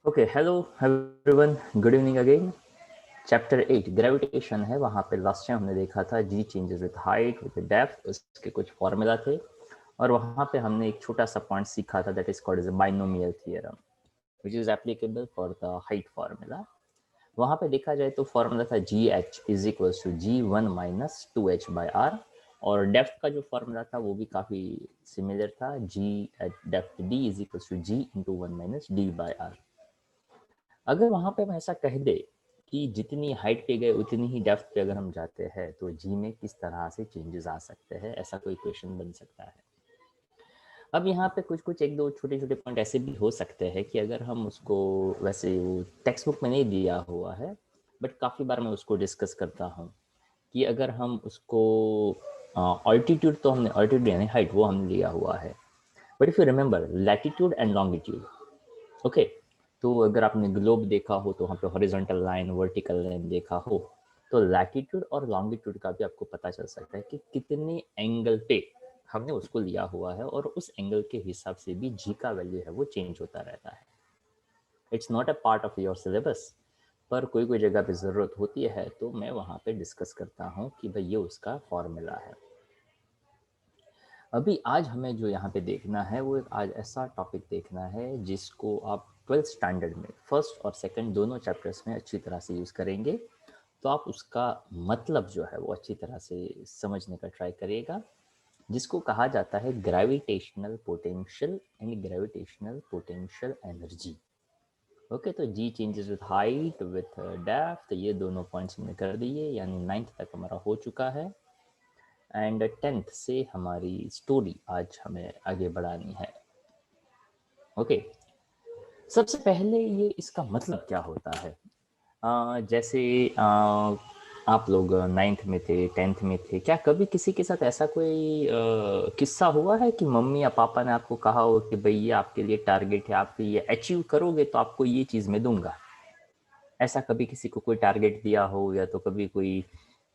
Okay, hello everyone, good evening again. Chapter 8 gravitation है। वहाँ पे लास्ट टाइम हमने देखा था g changes with height with depth, उसके कुछ फॉर्मूला थे और वहाँ पे हमने एक छोटा सा पॉइंट सीखा था that is called as a binomial theorem which is applicable for the height formula. वहाँ पे देखा जाए तो फॉर्मूला था g h is equal to g one minus two h by R, और डेप्थ का जो फॉर्मूला था वो भी काफ़ी सिमिलर था, g at depth d is equal to g into one minus d by R. अगर वहाँ पे हम ऐसा कह दे कि जितनी हाइट पे गए उतनी ही डेप्थ पे अगर हम जाते हैं तो जी में किस तरह से चेंजेस आ सकते हैं, ऐसा कोई क्वेश्चन बन सकता है। अब यहाँ पे कुछ कुछ एक दो छोटे छोटे पॉइंट ऐसे भी हो सकते हैं कि अगर हम उसको, वैसे वो टेक्स्ट बुक में नहीं दिया हुआ है बट काफ़ी बार मैं उसको डिस्कस करता हूँ कि अगर हम उसको ऑल्टीट्यूड, तो हमने ऑल्टीट्यूड यानी हाइट वो हमने लिया हुआ है, but if you remember latitude and longitude, okay, तो अगर आपने ग्लोब देखा हो तो वहाँ पे हॉरिजॉन्टल लाइन वर्टिकल लाइन देखा हो, तो लैटिट्यूड और लॉन्गिट्यूड का भी आपको पता चल सकता है कि कितने एंगल पे हमने उसको लिया हुआ है, और उस एंगल के हिसाब से भी जी का वैल्यू है वो चेंज होता रहता है। It's not a part of your syllabus, पर कोई कोई जगह पे ज़रूरत होती है तो मैं वहाँ पे डिस्कस करता हूँ कि भाई ये उसका फॉर्मूला है। अभी आज हमें जो यहाँ पे देखना है वो एक आज ऐसा टॉपिक देखना है जिसको आप 12th स्टैंडर्ड में फर्स्ट और सेकंड दोनों चैप्टर्स में अच्छी तरह से यूज़ करेंगे, तो आप उसका मतलब जो है वो अच्छी तरह से समझने का ट्राई करिएगा, जिसको कहा जाता है gravitational potential and gravitational potential energy. Okay, तो g changes with height with depth, ये दोनों पॉइंट्स हमने कर दिए, यानी 9th तक हमारा हो चुका है एंड 10th से हमारी स्टोरी आज हमें आगे बढ़ानी है। ओके, सबसे पहले ये इसका मतलब क्या होता है। जैसे आप लोग 9th में थे, 10th में थे, क्या कभी किसी के साथ ऐसा कोई किस्सा हुआ है कि मम्मी या पापा ने आपको कहा हो कि भाई ये आपके लिए टारगेट है, आप ये अचीव करोगे तो आपको ये चीज़ मैं दूंगा। ऐसा कभी किसी को कोई टारगेट दिया हो, या तो कभी कोई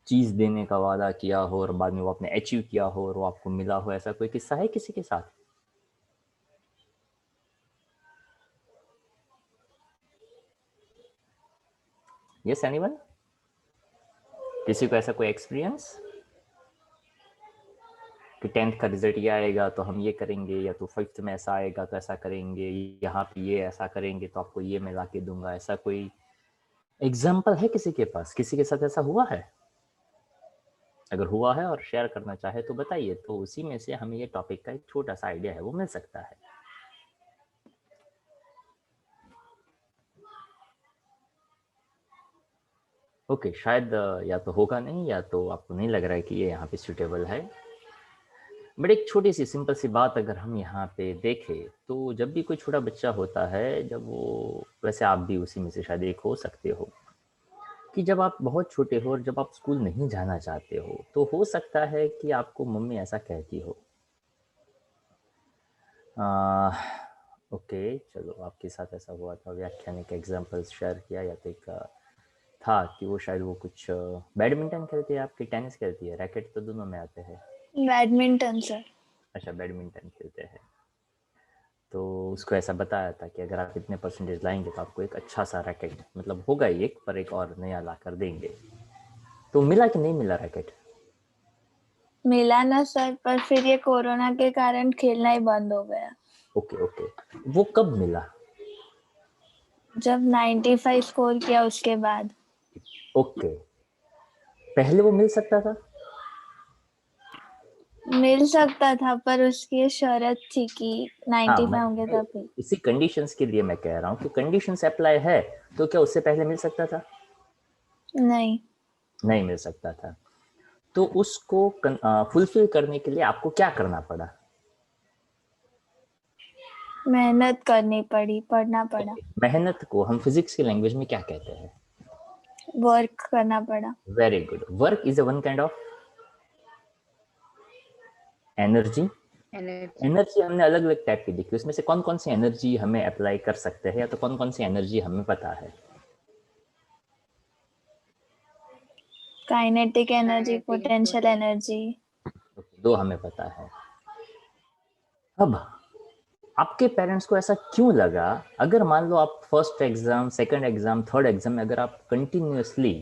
चीज़ देने का वादा किया हो और बाद में वो आपने अचीव किया हो और वो आपको मिला हो, ऐसा कोई किस्सा है किसी के साथ? यस एनीवन, किसी को ऐसा कोई एक्सपीरियंस कि 10th का रिजल्ट ये आएगा तो हम ये करेंगे, या तो 5th में ऐसा आएगा तो ऐसा करेंगे, यहाँ पे ये ऐसा करेंगे तो आपको ये मैं ला के दूंगा, ऐसा कोई एग्जाम्पल है किसी के पास? किसी के साथ ऐसा हुआ है? अगर हुआ है और शेयर करना चाहे तो बताइए, तो उसी में से हमें ये टॉपिक का एक छोटा सा आइडिया है वो मिल सकता है। ओके, शायद या तो होगा नहीं, या तो आपको नहीं लग रहा है कि ये यहाँ पे सूटेबल है। बट एक छोटी सी सिंपल सी बात अगर हम यहाँ पे देखें, तो जब भी कोई छोटा बच्चा होता है, जब वो, वैसे आप भी उसी में से शायद एक हो सकते हो, कि जब आप बहुत छोटे हो और जब आप स्कूल नहीं जाना चाहते हो, तो हो सकता है कि आपको मम्मी ऐसा कहती हो। ओके, चलो, आपके साथ ऐसा हुआ था, व्याख्यानिक एग्जाम्पल्स शेयर किया, या तो एक था कि वो शायद वो कुछ बैडमिंटन खेलती है, आपकी टेनिस खेलती है, रैकेट तो दोनों में आते हैं। Badminton sir. अच्छा, बैडमिंटन खेलते हैं, तो उसको ऐसा बताया था कि अगर आप इतने परसेंटेज लाएंगे तो आपको एक अच्छा सा रैकेट, मतलब होगा ही एक, पर एक और नया ला कर देंगे। तो मिला कि नहीं मिला रैकेट? मिला ना सर, पर फिर ये कोरोना के कारण खेलना ही बंद हो गया। ओके ओके, वो कब मिला? जब 95 स्कोर किया उसके बाद। ओके, पहले वो मिल सकता था? मिल सकता था, पर उसकी ये शर्त थी कि हाँ, 95 होंगे मैं तभी। इसी कंडीशंस के लिए मैं कह रहा हूँ कि कंडीशंस अप्लाई है, तो क्या उससे पहले मिल सकता था? नहीं। नहीं मिल सकता था। तो उसको फुलफिल करने के लिए आपको क्या करना पड़ा? मेहनत करनी पड़ी, पढ़ना पड़ा, ओके, मेहनत को हम फिजिक्स की लैंग्वेज में क्या कहते हैं? वर्क करना पड़ा। Very good, work is a one kind of energy. Energy. Energy हमने अलग अलग टाइप की देखी, उसमें से कौन कौन सी एनर्जी हमें अप्लाई कर सकते हैं, या तो कौन कौन सी एनर्जी हमें पता है? Kinetic energy, kinetic potential potential. Energy. दो हमें पता है। अब आपके पेरेंट्स को ऐसा क्यों लगा? अगर मान लो आप first exam, second exam, third exam में अगर आप कंटिन्यूअसली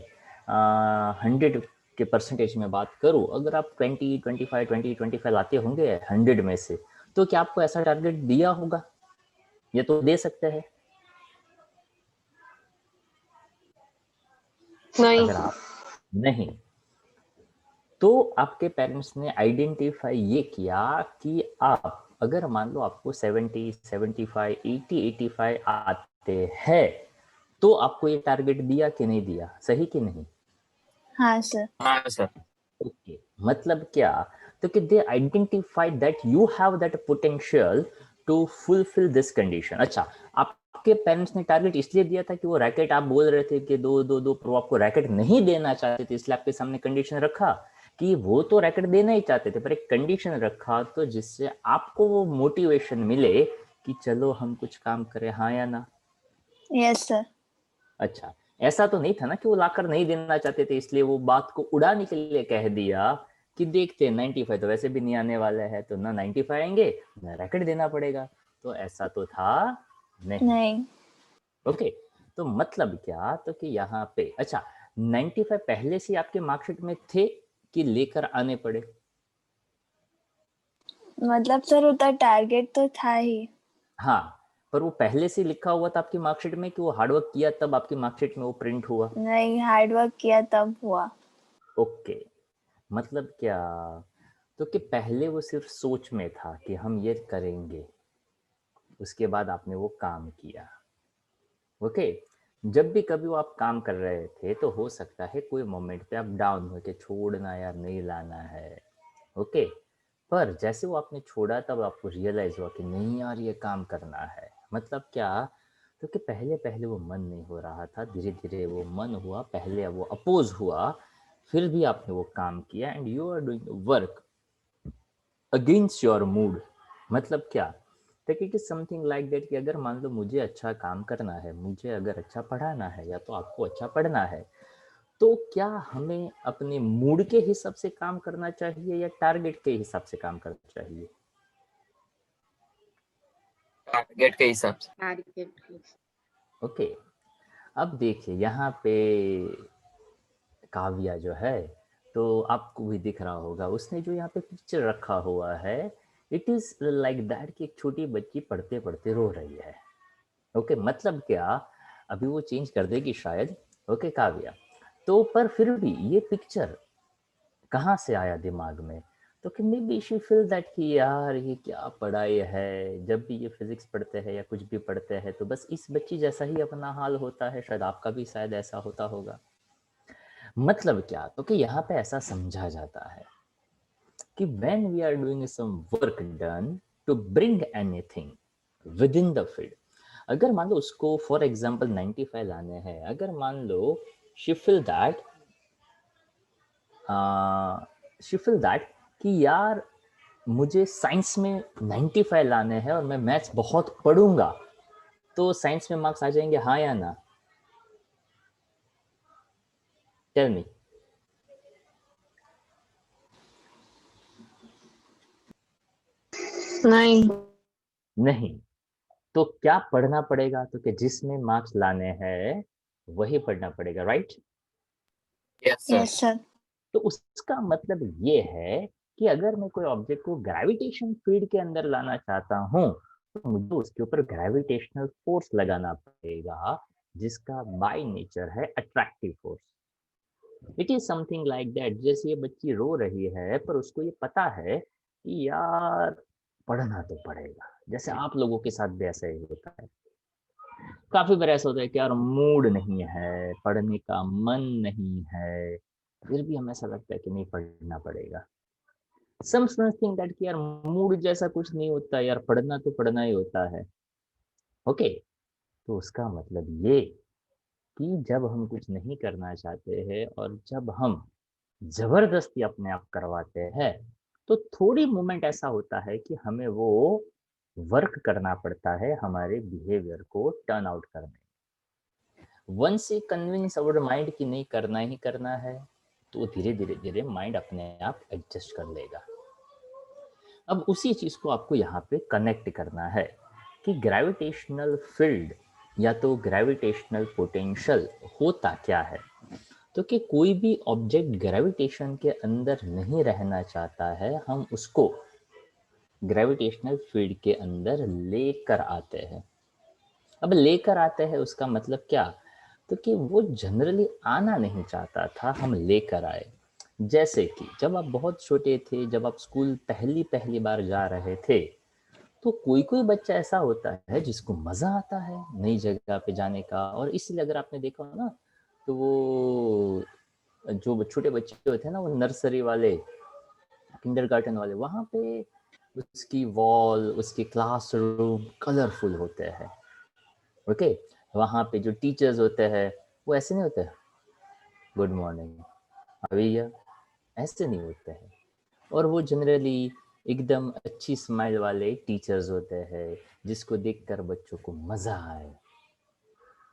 100 के परसेंटेज में बात करूं, अगर आप 20, 25, 20, 25 लाते होंगे 100 में से, तो क्या आपको ऐसा टारगेट दिया होगा? ये तो दे सकते हैं। नहीं। अगर आप नहीं, तो आपके पेरेंट्स ने आइडेंटिफाई ये किया कि आप अगर मान लो आपको 70, 75, 80, 85 आते हैं, तो आपको ये टारगेट दिया कि नहीं दिया? सही कि नहीं? हाँ सर। हाँ सर। ओके, मतलब क्या? तो कि they identify that you have that potential to fulfil this condition. अच्छा, आपके पेरेंट्स ने टारगेट इसलिए दिया था कि वो रैकेट, आप बोल रहे थे कि दो दो दो, पर आपको रैकेट नहीं देना चाहते थे, इसलिए आपके सामने कंडीशन रखा कि वो तो रैकेट देना ही चाहते थे, पर एक कंडीशन रखा तो जिससे आपको वो मोटिवेशन मिले कि चलो हम कुछ काम करें, हाँ या ना? Yes sir. अच्छा, ऐसा तो नहीं था ना कि वो लाकर नहीं देना चाहते थे इसलिए वो बात को उड़ाने के लिए कह दिया कि देखते 95 तो वैसे भी नहीं आने वाला है, तो ना 95 आएंगे ना रैकेट देना पड़ेगा। तो ऐसा तो था नहीं। ओके, तो मतलब क्या? तो कि यहाँ पे अच्छा 95 पहले से आपके मार्कशीट में थे कि लेकर आने पड़े? मतलब सर उतना टारगेट तो था ही। हाँ, पर वो पहले से लिखा हुआ था आपकी मार्कशीट में कि वो हार्डवर्क किया तब आपकी मार्कशीट में वो प्रिंट हुआ? नहीं, हार्ड वर्क किया तब हुआ। ओके, मतलब क्या? तो कि पहले वो सिर्फ सोच में था कि हम ये करेंगे, उसके बाद आपने वो काम किया। ओके, जब भी कभी वो आप काम कर रहे थे तो हो सकता है कोई मोमेंट पे आप डाउन हो के छोड़ना यार, नहीं लाना है। ओके, पर जैसे वो आपने छोड़ा तब आपको रियलाइज हुआ कि नहीं यार ये काम करना है। मतलब क्या? तो कि पहले पहले वो मन नहीं हो रहा था, धीरे धीरे वो मन हुआ, पहले वो अपोज हुआ, फिर भी आपने वो काम किया and you are doing work against your mood. मतलब क्या? That it is something like that कि अगर मान लो मुझे अच्छा काम करना है, मुझे अगर अच्छा पढ़ाना है या तो आपको अच्छा पढ़ना है, तो क्या हमें अपने मूड के हिसाब से काम करना चाहिए या टारगेट के हिसाब से काम करना चाहिए? टारगेट के हिसाब से। ओके, अब देखिए यहाँ पे काव्या जो है, तो आपको भी दिख रहा होगा उसने जो यहाँ पे पिक्चर रखा हुआ है, इट इज लाइक दैट कि एक छोटी बच्ची पढ़ते पढ़ते रो रही है। ओके, मतलब क्या? अभी वो चेंज कर देगी शायद। ओके काव्या, तो पर फिर भी ये पिक्चर कहाँ से आया दिमाग में? तो कि may be she feel that कि यार ये क्या पढ़ाई है, जब भी ये फिजिक्स पढ़ते हैं या कुछ भी पढ़ते हैं तो बस इस बच्ची जैसा ही अपना हाल होता है, शायद आपका भी शायद ऐसा होता होगा। मतलब क्या? तो कि यहाँ पे ऐसा समझा जाता है कि when we are doing some work done to bring anything within the field, अगर मान लो उसको फॉर एग्जाम्पल 95 लाने हैं, अगर मान लो she feel that कि यार मुझे साइंस में 95 लाने हैं और मैं मैथ्स बहुत पढ़ूंगा, तो साइंस में मार्क्स आ जाएंगे, हाँ या ना? Tell me. नहीं। नहीं, तो क्या पढ़ना पड़ेगा? तो कि जिसमें मार्क्स लाने हैं वही पढ़ना पड़ेगा, right? Yes sir. Yes sir. तो उसका मतलब ये है कि अगर मैं कोई ऑब्जेक्ट को ग्रेविटेशन फील्ड के अंदर लाना चाहता हूँ, तो मुझे उसके ऊपर ग्रेविटेशनल फोर्स लगाना पड़ेगा, जिसका बाय नेचर है attractive force. It is something like that, जैसे ये बच्ची रो रही है पर उसको ये पता है कि यार पढ़ना तो पड़ेगा, जैसे आप लोगों के साथ भी ऐसा ही होता है। काफी बार ऐसा होता है कि यार मूड नहीं है, पढ़ने का मन नहीं है, फिर भी हमें ऐसा लगता है कि नहीं पढ़ना पड़ेगा। सम थिंक दैट कि यार मूड जैसा कुछ नहीं होता यार, पढ़ना तो पढ़ना ही होता है। ओके, तो उसका मतलब ये कि जब हम कुछ नहीं करना चाहते हैं और जब हम जबरदस्ती अपने आप करवाते हैं, तो थोड़ी मोमेंट ऐसा होता है कि हमें वो वर्क करना पड़ता है हमारे बिहेवियर को टर्न आउट करने। वंस ये कन्विंस अवर माइंड कि नहीं करना ही करना है, तो धीरे धीरे धीरे माइंड अपने आप एडजस्ट कर लेगा। अब उसी चीज को आपको यहाँ पे कनेक्ट करना है कि ग्रेविटेशनल फील्ड या तो ग्रेविटेशनल पोटेंशियल होता क्या है। तो कि कोई भी ऑब्जेक्ट ग्रेविटेशन के अंदर नहीं रहना चाहता है, हम उसको ग्रेविटेशनल फील्ड के अंदर लेकर आते हैं। अब लेकर आते हैं उसका मतलब क्या, तो कि वो जनरली आना नहीं चाहता था, हम लेकर आए। जैसे कि जब आप बहुत छोटे थे, जब आप स्कूल पहली बार जा रहे थे, तो कोई कोई बच्चा ऐसा होता है जिसको मज़ा आता है नई जगह पे जाने का। और इसलिए अगर आपने देखा हो ना, तो वो जो छोटे बच्चे होते हैं ना, वो नर्सरी वाले, किंडरगार्टन वाले, वहाँ पे उसकी वॉल, उसके क्लासरूम कलरफुल होते हैं। ओके, वहाँ पे जो टीचर्स होते हैं वो ऐसे नहीं होते, गुड मॉर्निंग भैया, ऐसे नहीं होते हैं। और वो जनरली एकदम अच्छी स्माइल वाले टीचर्स होते हैं जिसको देखकर बच्चों को मज़ा आए।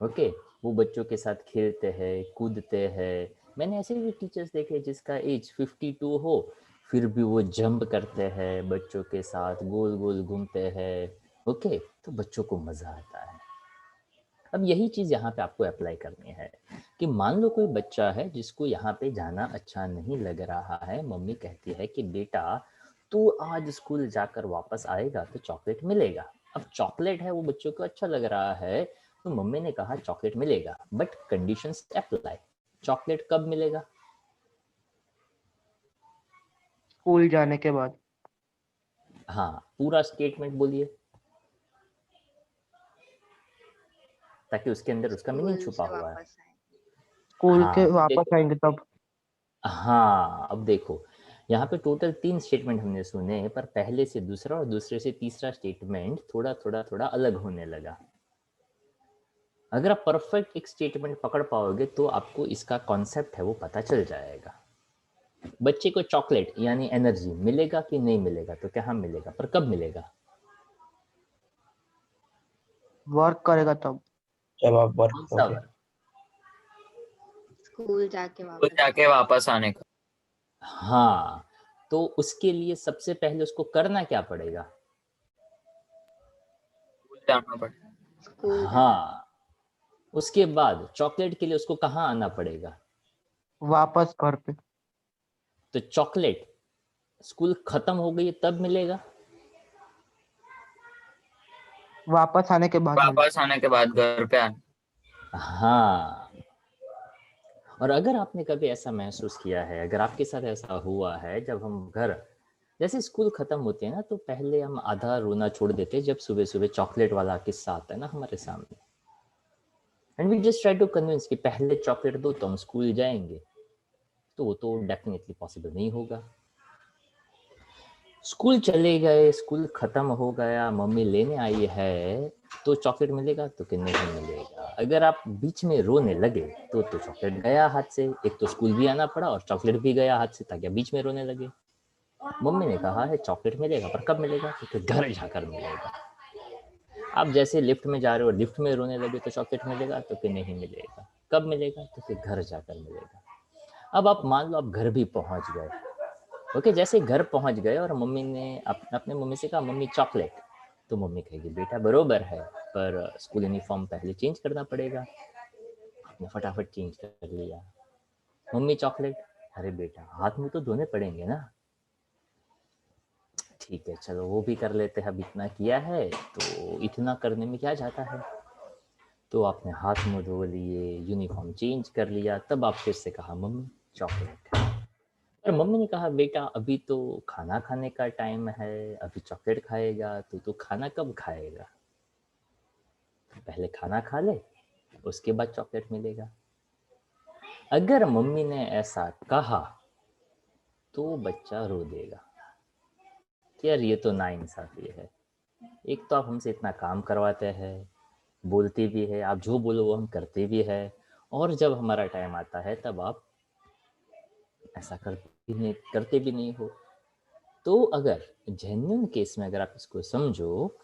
ओके, वो बच्चों के साथ खेलते हैं, कूदते हैं। मैंने ऐसे भी टीचर्स देखे जिसका एज 52 हो, फिर भी वो जंप करते हैं बच्चों के साथ, गोल गोल घूमते हैं। ओके, तो बच्चों को मज़ा आता है। अब यही चीज़ यहाँ पे आपको अप्लाई करनी है कि मान लो कोई बच्चा है जिसको यहाँ पे जाना अच्छा नहीं लग रहा है, मम्मी कहती है कि बेटा तू आज स्कूल जाकर वापस आएगा तो चॉकलेट मिलेगा। अब चॉकलेट है, वो बच्चों को अच्छा लग रहा है, तो मम्मी ने कहा चॉकलेट मिलेगा, बट कंडीशंस अप्लाई। चॉकलेट कब मिलेगा? स्कूल जाने के बाद। हाँ, पूरा स्टेटमेंट बोलिए ताकि उसके अंदर उसका मीनिंग छुपा हुआ है। स्कूल के हाँ, वापस देखो, आएंगे तब। हाँ, अब देखो, यहाँ पे टोटल 3 स्टेटमेंट हमने सुने, पर पहले से दूसरा और दूसरे से तीसरा स्टेटमेंट थोड़ा अलग होने लगा। अगर आप परफेक्ट एक स्टेटमेंट पकड़ पाओगे तो आपको इसका कॉन्सेप्ट है वो पता चल जाएगा। बच्चे को चॉकलेट यानी एनर्जी मिलेगा कि नहीं मिलेगा, तो क्या मिलेगा, पर कब मिलेगा? वर्क करेगा तब। जब आप वर्क कौन सा करोगे। वर्क? स्कूल जाके वापस आने का। हाँ, तो उसके लिए सबसे पहले उसको करना क्या पड़ेगा? स्कूल जाना पड़ेगा। हाँ, उसके बाद चॉकलेट के लिए उसको कहाँ आना पड़ेगा? वापस घर पे। तो चॉकलेट स्कूल खत्म हो गई तब मिलेगा? वापस आने के बाद मिलेगा। वापस आने के बाद घर पे आने। हाँ, और अगर आपने कभी ऐसा महसूस किया है, अगर आपके साथ ऐसा हुआ है, जब हम घर जैसे स्कूल खत्म होते हैं ना, तो पहले हम आधा रोना छोड़ देते हैं जब सुबह सुबह चॉकलेट वाला किस्सा आता है ना हमारे सामने, and we just try to convince कि पहले चॉकलेट दो तो हम स्कूल जाएंगे। तो वो तो डेफिनेटली पॉसिबल नहीं होगा। स्कूल चले गए, स्कूल खत्म हो गया, मम्मी लेने आई है, तो चॉकलेट मिलेगा तो कि नहीं मिलेगा। अगर आप बीच में रोने लगे तो चॉकलेट गया हाथ से। एक तो स्कूल भी आना पड़ा और चॉकलेट भी गया हाथ से, ताकि बीच में रोने लगे। मम्मी ने कहा है चॉकलेट मिलेगा, पर कब मिलेगा, तो घर जाकर मिलेगा। आप जैसे लिफ्ट में जा रहे हो, लिफ्ट में रोने लगे तो चॉकलेट मिलेगा, तो कि नहीं मिलेगा। कब मिलेगा, तो कि घर जाकर मिलेगा। अब आप मान लो आप घर भी पहुंच गए। ओके, जैसे घर पहुंच गए और मम्मी ने अपने मम्मी से कहा मम्मी चॉकलेट, तो मम्मी कहेगी बेटा बरोबर है, पर स्कूल यूनिफॉर्म पहले चेंज करना पड़ेगा। आपने फटाफट चेंज कर लिया। मम्मी चॉकलेट, अरे बेटा हाथ मुंह तो धोने पड़ेंगे ना। ठीक है चलो वो भी कर लेते हैं, अब इतना किया है तो इतना करने में क्या जाता है। तो आपने हाथ मुंह धो लिए, यूनिफॉर्म चेंज कर लिया, तब आप फिर से कहा मम्मी चॉकलेट। पर मम्मी ने कहा बेटा अभी तो खाना खाने का टाइम है, अभी चॉकलेट खाएगा तो खाना कब खाएगा, पहले खाना खा ले उसके बाद चॉकलेट मिलेगा। अगर मम्मी ने ऐसा कहा तो बच्चा रो देगा कि यार ये तो नाइंसाफी है। एक तो आप हमसे इतना काम करवाते हैं, बोलते भी है, आप जो बोलो वो हम करते भी है, और जब हमारा टाइम आता है तब आप ऐसा करते भी नहीं हो। तो अगर जेन्युइन केस में अगर आप इसको समझो,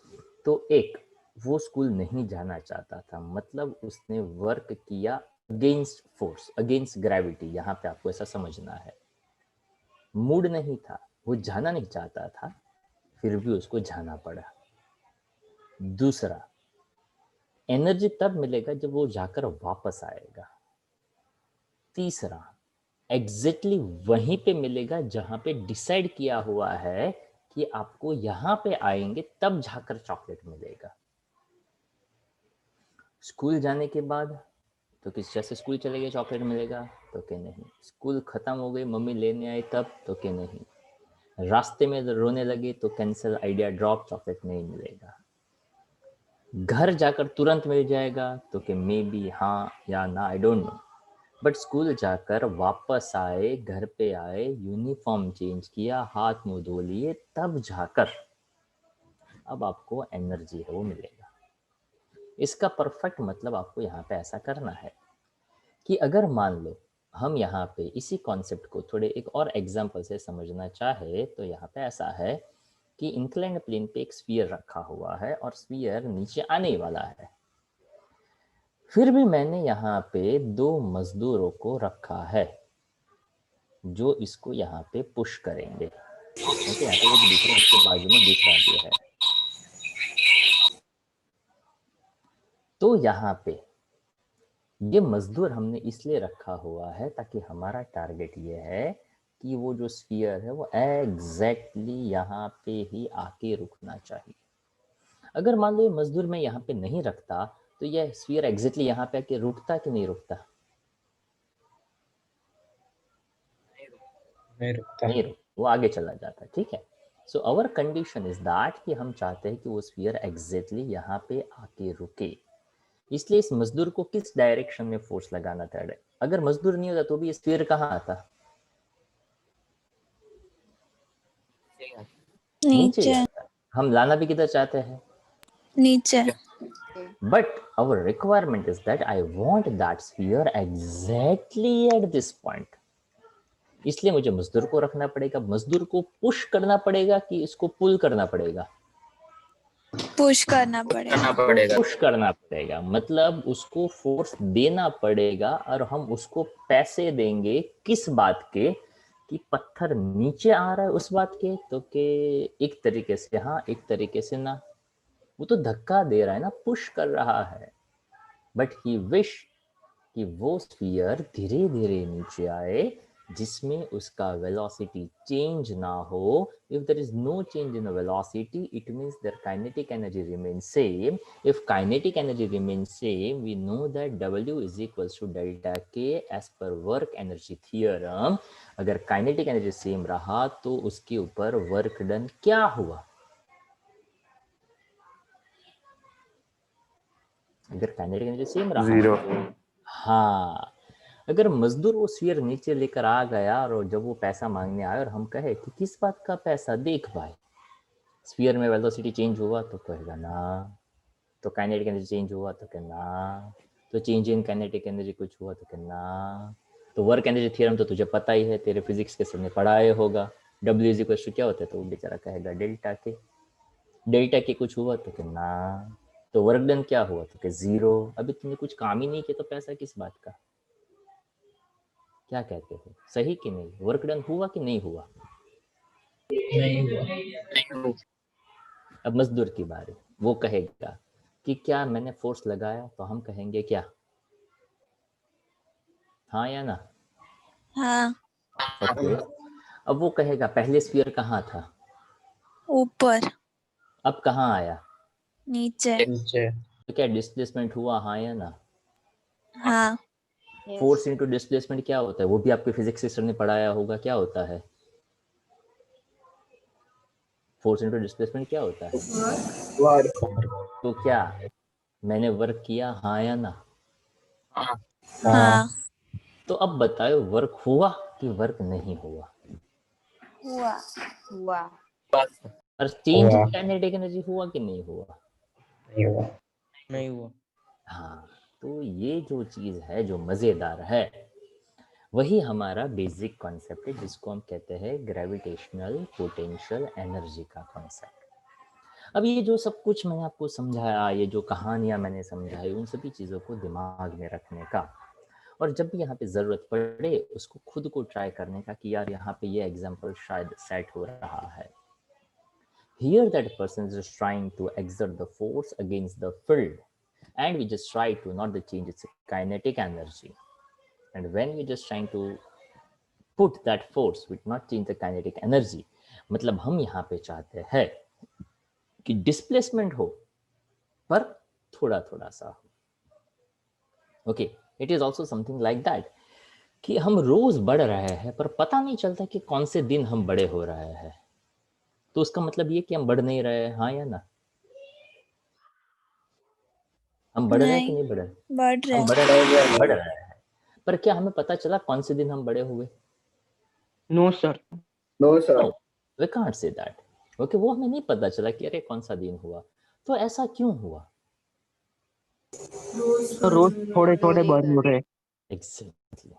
तो एक वो स्कूल नहीं जाना चाहता था, मतलब उसने वर्क किया अगेंस्ट फोर्स, अगेंस्ट ग्रेविटी। यहाँ पे आपको ऐसा समझना है, मूड नहीं था, वो जाना नहीं चाहता था, फिर भी उसको जाना पड़ा। दूसरा, एनर्जी तब मिलेगा जब वो जाकर वापस आएगा। तीसरा, एग्जैक्टली वहीं पे मिलेगा जहां पे डिसाइड किया हुआ है कि आपको यहां पे आएंगे तब जाकर चॉकलेट मिलेगा। स्कूल जाने के बाद तो किस जैसे स्कूल चले गए चॉकलेट मिलेगा तो क्या नहीं, स्कूल खत्म हो गई मम्मी लेने आई तब तो क्या नहीं, रास्ते में रोने लगे तो कैंसिल आइडिया ड्रॉप चॉकलेट नहीं मिलेगा, घर जाकर तुरंत मिल जाएगा तो कि मे बी हाँ या ना, I don't know, but school जाकर वापस आए, घर पे आए, यूनिफॉर्म चेंज किया, हाथ मुंह धो लिए, तब जाकर अब आपको एनर्जी है वो मिलेगा। इसका परफेक्ट मतलब आपको यहाँ पे ऐसा करना है कि अगर मान लो हम यहाँ पे इसी कॉन्सेप्ट को थोड़े एक और एग्जाम्पल से समझना चाहे तो यहाँ पे ऐसा है कि इंक्लाइंड प्लेन पे एक स्फीयर रखा हुआ है और स्फीयर नीचे आने वाला है, फिर भी मैंने यहाँ पे 2 मजदूरों को रखा है जो इसको यहाँ पे पुश करेंगे। ओके, यहाँ पे एक दूसरा, इसके बाजू में दूसरा भी है। तो यहाँ पे ये मजदूर हमने इसलिए रखा हुआ है ताकि हमारा टारगेट ये है कि वो जो स्फीयर है वो एग्जैक्टली यहाँ पे ही आके रुकना चाहिए। अगर मान लो ये मजदूर मैं यहाँ पे नहीं रखता तो ये स्फीयर एग्जैक्टली यहाँ पे आके रुकता कि नहीं रुकता? नहीं रुकता। नहीं रुक, वो आगे चला जाता। ठीक है, so our condition is that कि हम चाहते हैं कि वो स्फीयर एग्जैक्टली यहाँ पे आके रुके, इसलिए इस मजदूर को किस डायरेक्शन में फोर्स लगाना था? अगर मजदूर नहीं होता तो भी स्फीयर कहाँ आता? नीचे आता। हम लाना भी किधर चाहते हैं? नीचे। But our requirement is that I want that sphere exactly at this point, इसलिए मुझे मजदूर को रखना पड़ेगा। मजदूर को पुश करना पड़ेगा कि इसको पुल करना पड़ेगा? पुश करना पड़ेगा। पुश करना पड़ेगा, मतलब उसको फोर्स देना पड़ेगा और हम उसको पैसे देंगे किस बात के? कि पत्थर नीचे आ रहा है उस बात के, तो के एक तरीके से हाँ एक तरीके से ना, वो तो धक्का दे रहा है ना, पुश कर रहा है। बट ही विश कि वो स्फीयर धीरे धीरे नीचे आए जिसमें उसका वेलोसिटी चेंज ना हो। If there is no change in velocity it means there kinetic energy remains same. If kinetic energy remains same we know that W is equals to delta K as per work energy theorem. अगर kinetic energy same रहा तो उसके ऊपर work done क्या हुआ? अगर kinetic energy same रहा 0। हाँ, अगर मजदूर वो स्फीयर नीचे लेकर आ गया और जब वो पैसा मांगने आया और हम कहे कि किस बात का पैसा, देख भाई स्फीयर में वेलोसिटी चेंज हुआ, तो कहेगा ना, तो काइनेटिक एनर्जी चेंज हुआ तो कहना, तो चेंज इन काइनेटिक एनर्जी कुछ हुआ तो कहना, तो वर्क एनर्जी थ्योरम तो तुझे पता ही है, तेरे फिजिक्स के सामने पढ़ाया होगा, W इज इक्वल टू क्या होता है, तो वो बेचारा कहेगा डेल्टा के, डेल्टा के कुछ हुआ तो कहना, तो वर्क डन क्या हुआ तो कि 0। अभी तुमने कुछ काम ही नहीं किया तो पैसा किस बात का? क्या कहते हो, सही कि नहीं? वर्क डन हुआ कि नहीं हुआ? नहीं हुआ। अब मजदूर की बारी, वो कहेगा कि क्या मैंने फोर्स लगाया, तो हम कहेंगे क्या, हाँ या ना? हाँ। ओके, अब वो कहेगा पहले स्फीयर कहाँ था, ऊपर। अब कहाँ आया, नीचे। नीचे। तो क्या डिस्प्लेसमेंट हुआ, हाँ या ना? हाँ। फोर्स इनटू डिस्प्लेसमेंट क्या होता है, वो भी आपके फिजिक्स सिस्टम ने पढ़ाया होगा, क्या होता है फोर्स इनटू डिस्प्लेसमेंट, क्या होता है? तो क्या मैंने वर्क किया, हाँ या ना? हाँ। तो अब बताओ वर्क हुआ कि वर्क नहीं हुआ? हुआ। हुआ। और चेंज हुआ। काइनेटिक एनर्जी हुआ कि नहीं हुआ? नहीं हुआ। नहीं हुआ। हाँ, तो ये जो चीज है जो मजेदार है वही हमारा बेसिक कॉन्सेप्ट है जिसको हम कहते हैं ग्रेविटेशनल पोटेंशियल एनर्जी का कॉन्सेप्ट। अब ये जो सब कुछ मैंने आपको समझाया, ये जो कहानियां मैंने समझाई, उन सभी चीज़ों को दिमाग में रखने का, और जब भी यहाँ पे ज़रूरत पड़े उसको खुद को ट्राई करने का कि यार यहाँ पे ये एग्जाम्पल शायद सेट हो रहा है, Here that person is just trying to exert the force against the field, and we just try to not to change its kinetic energy. And when we just trying to put that force with not change the kinetic energy, मतलब हम यहाँ पे चाहते हैं कि displacement हो पर थोड़ा थोड़ा सा हो. Okay, it is also something like that कि हम रोज बढ़ रहे हैं पर पता नहीं चलता कि कौन से दिन हम बड़े हो रहे हैं. तो उसका मतलब ये कि हम बढ़ नहीं रहे हैं, हाँ या ना? हम बढ़ रहे हैं कि नहीं बढ़ रहे? बढ़ रहे हम बढ़ रहे हैं, पर क्या हमें पता चला कौन से दिन हम बड़े हुए? No sir. No sir. No, we can't say that. Okay, वो हमें नहीं पता चला कि अरे कौन सा दिन हुआ. तो ऐसा क्यों हुआ? तो रोज थोड़े थोड़े बढ़ रहे. एग्जैक्टली,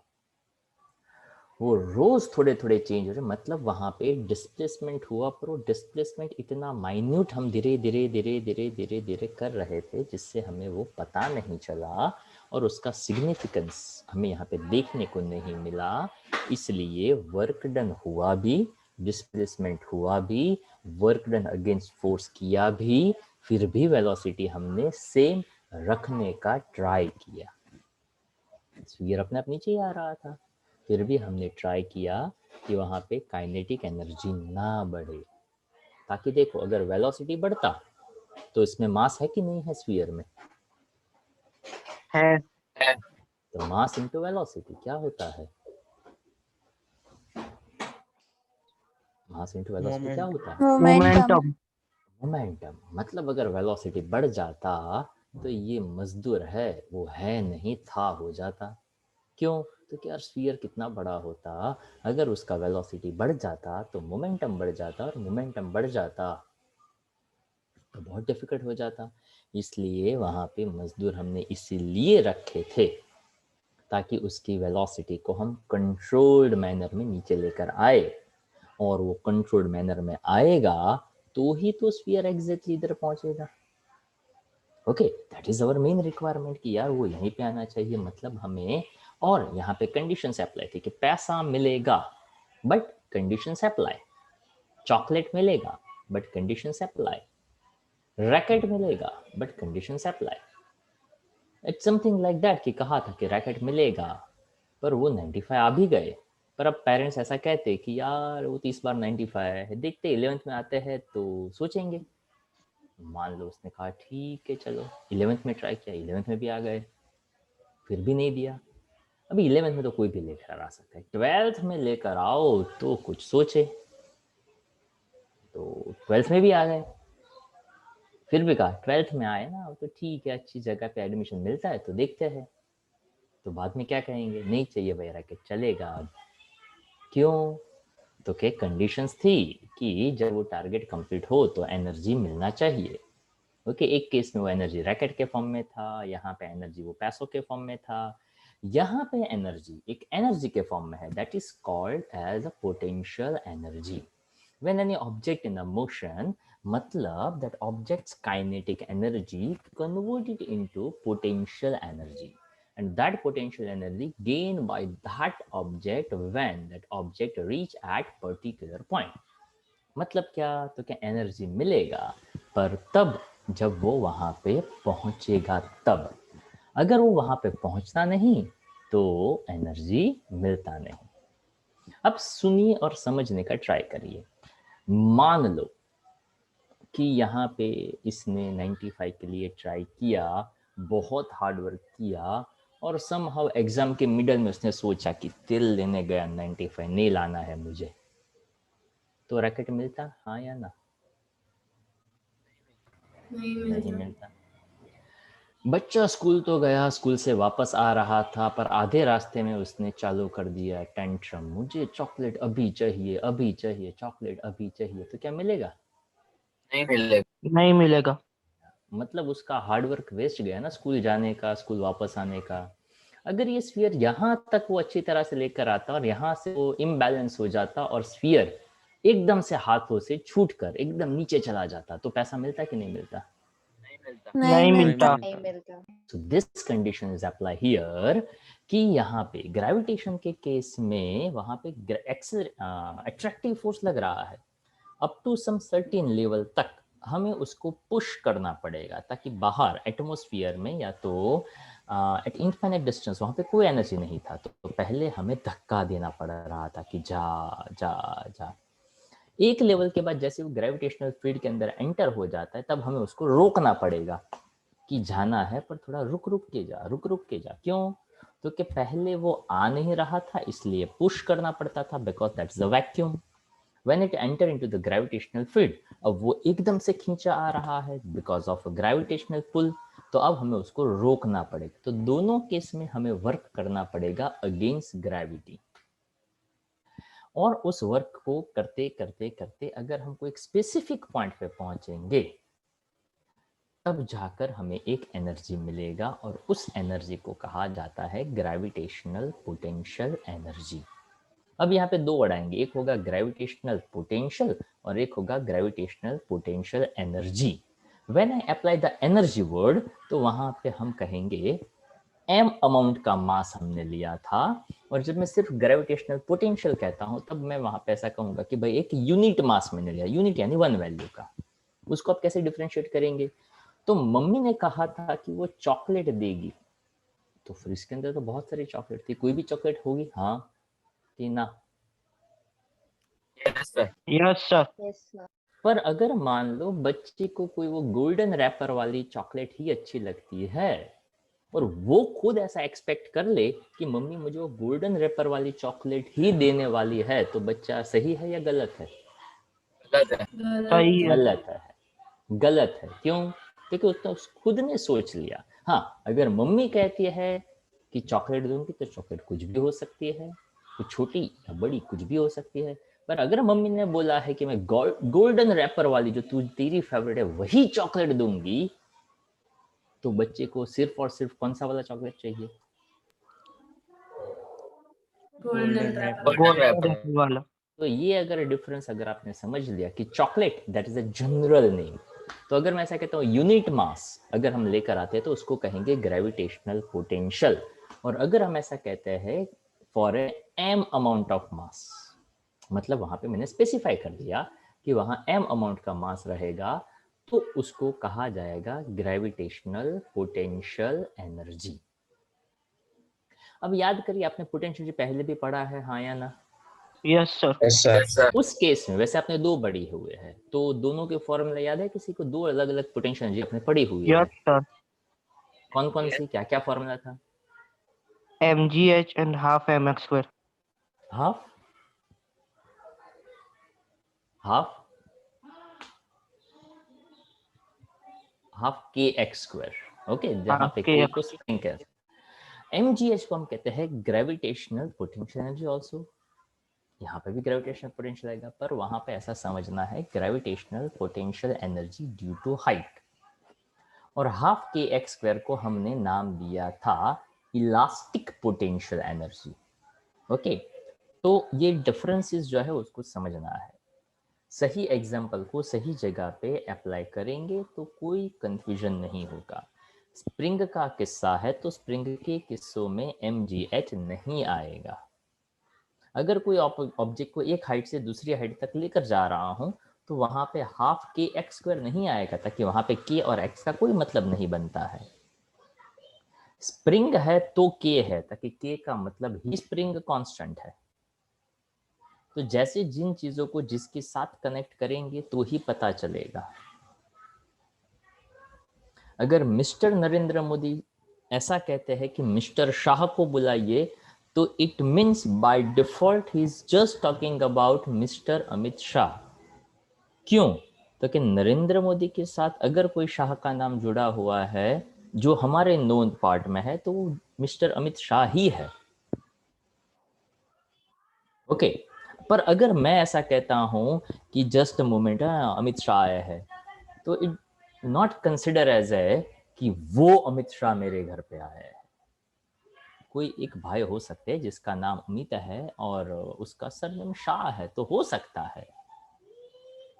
वो रोज थोड़े थोड़े चेंज हो रहे, मतलब वहां पे डिस्प्लेसमेंट हुआ, पर वो डिस्प्लेसमेंट इतना माइन्यूट हम धीरे धीरे धीरे धीरे धीरे धीरे कर रहे थे जिससे हमें वो पता नहीं चला और उसका सिग्निफिकेंस हमें यहाँ पे देखने को नहीं मिला. इसलिए वर्क डन हुआ भी, डिस्प्लेसमेंट हुआ भी, वर्क डन अगेंस्ट फोर्स किया भी, फिर भी वेलोसिटी हमने सेम रखने का ट्राई किया. स्फीयर अपने आप नीचे ही आ रहा था, फिर भी हमने ट्राई किया कि वहाँ पे काइनेटिक एनर्जी ना बढ़े, ताकि देखो अगर वेलोसिटी बढ़ता तो इसमें मास है कि नहीं है स्फीयर में? है. तो मास इनटू वेलोसिटी क्या होता है? मास इनटू वेलोसिटी क्या होता है? मोमेंटम. मोमेंटम. मतलब अगर वेलोसिटी बढ़ जाता तो ये मजदूर है वो है नहीं था हो जाता. क्यों? तो क्या स्फीयर कितना बड़ा होता, अगर उसका वेलोसिटी बढ़ जाता तो मोमेंटम बढ़ जाता, और मोमेंटम बढ़ जाता तो बहुत डिफिकल्ट हो जाता. इसलिए वहाँ पे मजदूर हमने इसीलिए रखे थे ताकि उसकी वेलोसिटी को हम कंट्रोल्ड मैनर में नीचे लेकर आए, और वो कंट्रोल्ड मैनर में आएगा तो ही तो स्फीयर एग्जैक्टली इधर पहुंचेगा. Okay, that is our main requirement कि यार वो यहीं पे आना चाहिए. मतलब हमें, और यहाँ पे कंडीशंस अप्लाई थी कि पैसा मिलेगा बट कंडीशंस अप्लाई, चॉकलेट मिलेगा बट कंडीशंस अप्लाई, रैकेट मिलेगा but conditions apply. It's something like that कि कहा था कि रैकेट मिलेगा, पर वो 95 आ भी गए, पर अब पेरेंट्स ऐसा कहते कि यार वो 30 बार 95 है, देखते 11th में आते हैं तो सोचेंगे. मान लो उसने कहा ठीक है चलो 11th में ट्राई किया, 11th में भी आ गए, फिर भी नहीं दिया. अभी 11th में तो कोई भी लेकर आ सकता है, 12th में लेकर आओ तो कुछ सोचे. तो 12th में भी आ गए, फिर भी कहा 12th में आए ना तो ठीक है, अच्छी जगह पे एडमिशन मिलता है तो देखते हैं. तो बाद में क्या कहेंगे, नहीं चाहिए भाई रैकेट, चलेगा अब. क्यों? तो क्या कंडीशंस थी कि जब वो टारगेट कंप्लीट हो तो एनर्जी मिलना चाहिए. ओके, एक केस में वो एनर्जी रैकेट के फॉर्म में था, यहाँ पे एनर्जी वो पैसों के फॉर्म में था. यहाँ पे एनर्जी एक एनर्जी के फॉर्म में है, that is called as a potential energy. When any object in a motion, मतलब that object's kinetic energy converted into potential energy, and that potential energy gained by that object when that object reach at particular point. मतलब क्या? तो क्या energy मिलेगा पर तब जब वो वहां पे पहुंचेगा तब. अगर वो वहां पे पहुंचता नहीं तो एनर्जी मिलता नहीं. अब सुनिए और समझने का ट्राई करिए. मान लो कि यहाँ पे इसने 95 के लिए ट्राई किया, बहुत हार्ड वर्क किया, और समहाउ एग्जाम के मिडल में उसने सोचा कि तिल लेने गया 95 नहीं लाना है मुझे, तो रैकेट मिलता, हाँ या ना? नहीं मिलता. बच्चा स्कूल तो गया, स्कूल से वापस आ रहा था, पर आधे रास्ते में उसने चालू कर दिया टेंट्रम, मुझे चॉकलेट अभी चाहिए, अभी चाहिए, चॉकलेट अभी चाहिए. तो क्या मिलेगा? नहीं मिलेगा. नहीं मिलेगा. मतलब उसका हार्ड वर्क वेस्ट गया ना, स्कूल जाने का, स्कूल वापस आने का. अगर ये स्फीयर यहाँ तक वो अच्छी तरह से लेकर आता और यहाँ से वो इम्बैलेंस हो जाता और स्फीयर एकदम से हाथों से छूटकर एकदम नीचे चला जाता, तो पैसा मिलता कि नहीं मिलता? नहीं मिलता. So this condition is apply here कि यहाँ पे ग्रेविटेशन के केस में वहां पे अट्रैक्टिव फोर्स लग रहा है, up to some certain level तक हमें उसको पुश करना पड़ेगा ताकि बाहर एटमॉस्फेयर में या तो एट इनफाइनाइट डिस्टेंस वहाँ पे कोई एनर्जी नहीं था, तो पहले हमें धक्का देना पड़ रहा था कि जा जा जा। एक लेवल के बाद जैसे वो ग्रेविटेशनल फील्ड के अंदर एंटर हो जाता है तब हमें उसको रोकना पड़ेगा कि जाना है पर थोड़ा रुक रुक के जा। क्यों? क्योंकि पहले वो आ नहीं रहा था इसलिए पुश करना पड़ता था, because that's the vacuum. When it enter into the gravitational field, अब वो एकदम से खींचा आ रहा है because of a gravitational pull, तो अब हमें उसको रोकना पड़ेगा। तो दोनों केस में हमें वर्क करना पड़ेगा अगेंस्ट ग्रेविटी, और उस वर्क को करते करते करते अगर हमको एक स्पेसिफिक पॉइंट पे पहुंचेंगे तब जाकर हमें एक एनर्जी मिलेगा, और उस एनर्जी को कहा जाता है ग्रेविटेशनल पोटेंशियल एनर्जी। अब यहाँ पे दो वर्ड आएंगे, एक होगा ग्रेविटेशनल पोटेंशियल और एक होगा gravitational potential energy. When I apply the energy word तो वहां पे हम कहेंगे m अमाउंट का मास हमने लिया था, और जब मैं सिर्फ ग्रेविटेशनल पोटेंशियल कहता हूं तब मैं वहां पे ऐसा कहूंगा कि भाई एक यूनिट मास मैंने लिया, यूनिट यानी वन वैल्यू का। उसको आप कैसे डिफरेंशिएट करेंगे? तो मम्मी ने कहा था कि वो चॉकलेट देगी, तो फ्रिज के अंदर तो बहुत सारी चॉकलेट थी, कोई भी चॉकलेट होगी हाँ कि ना? Yes sir. Yes sir. पर अगर मान लो बच्चे को कोई वो गोल्डन रैपर वाली चॉकलेट ही अच्छी लगती है और वो खुद ऐसा एक्सपेक्ट कर ले कि मम्मी मुझे वो गोल्डन रैपर वाली चॉकलेट ही देने वाली है, तो बच्चा सही है या गलत है? गलत है। सही है। गलत है। गलत है। क्यों? क्योंकि उसने खुद ने सोच लिया। हाँ, अगर मम्मी कहती है कि चॉकलेट दूंगी तो चॉकलेट कुछ भी हो सकती है, वो छोटी या बड़ी कुछ भी हो सकती है। पर अगर मम्मी ने बोला है कि मैं गोल्डन रैपर वाली जो तेरी फेवरेट है वही चॉकलेट दूंगी, तो बच्चे को सिर्फ और सिर्फ कौन सा वाला चॉकलेट चाहिए? Golden golden wrapper. रैपर वाला। तो ये अगर डिफरेंस अगर आपने समझ लिया कि chocolate that is a general name, तो अगर मैं ऐसा कहता हूँ यूनिट मास अगर हम लेकर आते हैं तो उसको कहेंगे ग्रेविटेशनल पोटेंशियल, और अगर हम ऐसा कहते हैं for M amount of mass, मतलब वहां पे मैंने स्पेसिफाई कर दिया कि वहां एम अमाउंट का मास रहेगा, तो उसको कहा जाएगा ग्रेविटेशनल पोटेंशियल एनर्जी। अब याद करिए, आपने पोटेंशियल पहले भी पढ़ा है, हाँ या ना? Yes sir. Yes sir. उस केस में वैसे आपने दो पढ़ी हुए हैं, तो दोनों के फॉर्मूला याद है किसी को? दो अलग अलग पोटेंशियल एनर्जी आपने पढ़ी हुई है, यस सर। कौन कौन सी, क्या क्या फॉर्मूला था? mgh and half mx square. Half half half के एक्स स्क्वायर, ओके, जहां पे के को स्प्रिंग कहते हैं। mgh को हम कहते हैं ग्रेविटेशनल पोटेंशियल एनर्जी ऑल्सो। यहाँ पे भी ग्रेविटेशनल पोटेंशियल आएगा, पर वहां पे ऐसा समझना है gravitational potential energy due to height. और हाफ के एक्स स्क्वायर को हमने नाम दिया था इलास्टिक पोटेंशियल एनर्जी। ओके, तो ये डिफरेंसेस जो है उसको समझना है। सही एग्जाम्पल को सही जगह पे अप्लाई करेंगे तो कोई कंफ्यूजन नहीं होगा। स्प्रिंग का किस्सा है तो स्प्रिंग के किस्सों में mgh नहीं आएगा। अगर कोई ऑब्जेक्ट को एक हाइट से दूसरी हाइट तक लेकर जा रहा हूं तो वहां पे हाफ के एक्स स्क्वायर नहीं आएगा, ताकि वहां पे के और एक्स का कोई मतलब नहीं बनता है। स्प्रिंग है तो के है, ताकि के का मतलब ही स्प्रिंग कांस्टेंट है। तो जैसे जिन चीजों को जिसके साथ कनेक्ट करेंगे तो ही पता चलेगा। अगर मिस्टर नरेंद्र मोदी ऐसा कहते हैं कि मिस्टर शाह को बुलाइए, तो it means by default he is just talking about mister Amit Shah. क्यों? तो कि नरेंद्र मोदी के साथ अगर कोई शाह का नाम जुड़ा हुआ है जो हमारे नोन पार्ट में है, तो वो मिस्टर अमित शाह ही है। ओके, पर अगर मैं ऐसा कहता हूं कि जस्ट मोमेंट अमित शाह आया है, तो it not consider as a कि वो अमित शाह मेरे घर पे आया है। कोई एक भाई हो सकते हैं जिसका नाम अमित है और उसका सरनेम शाह है, तो हो सकता है।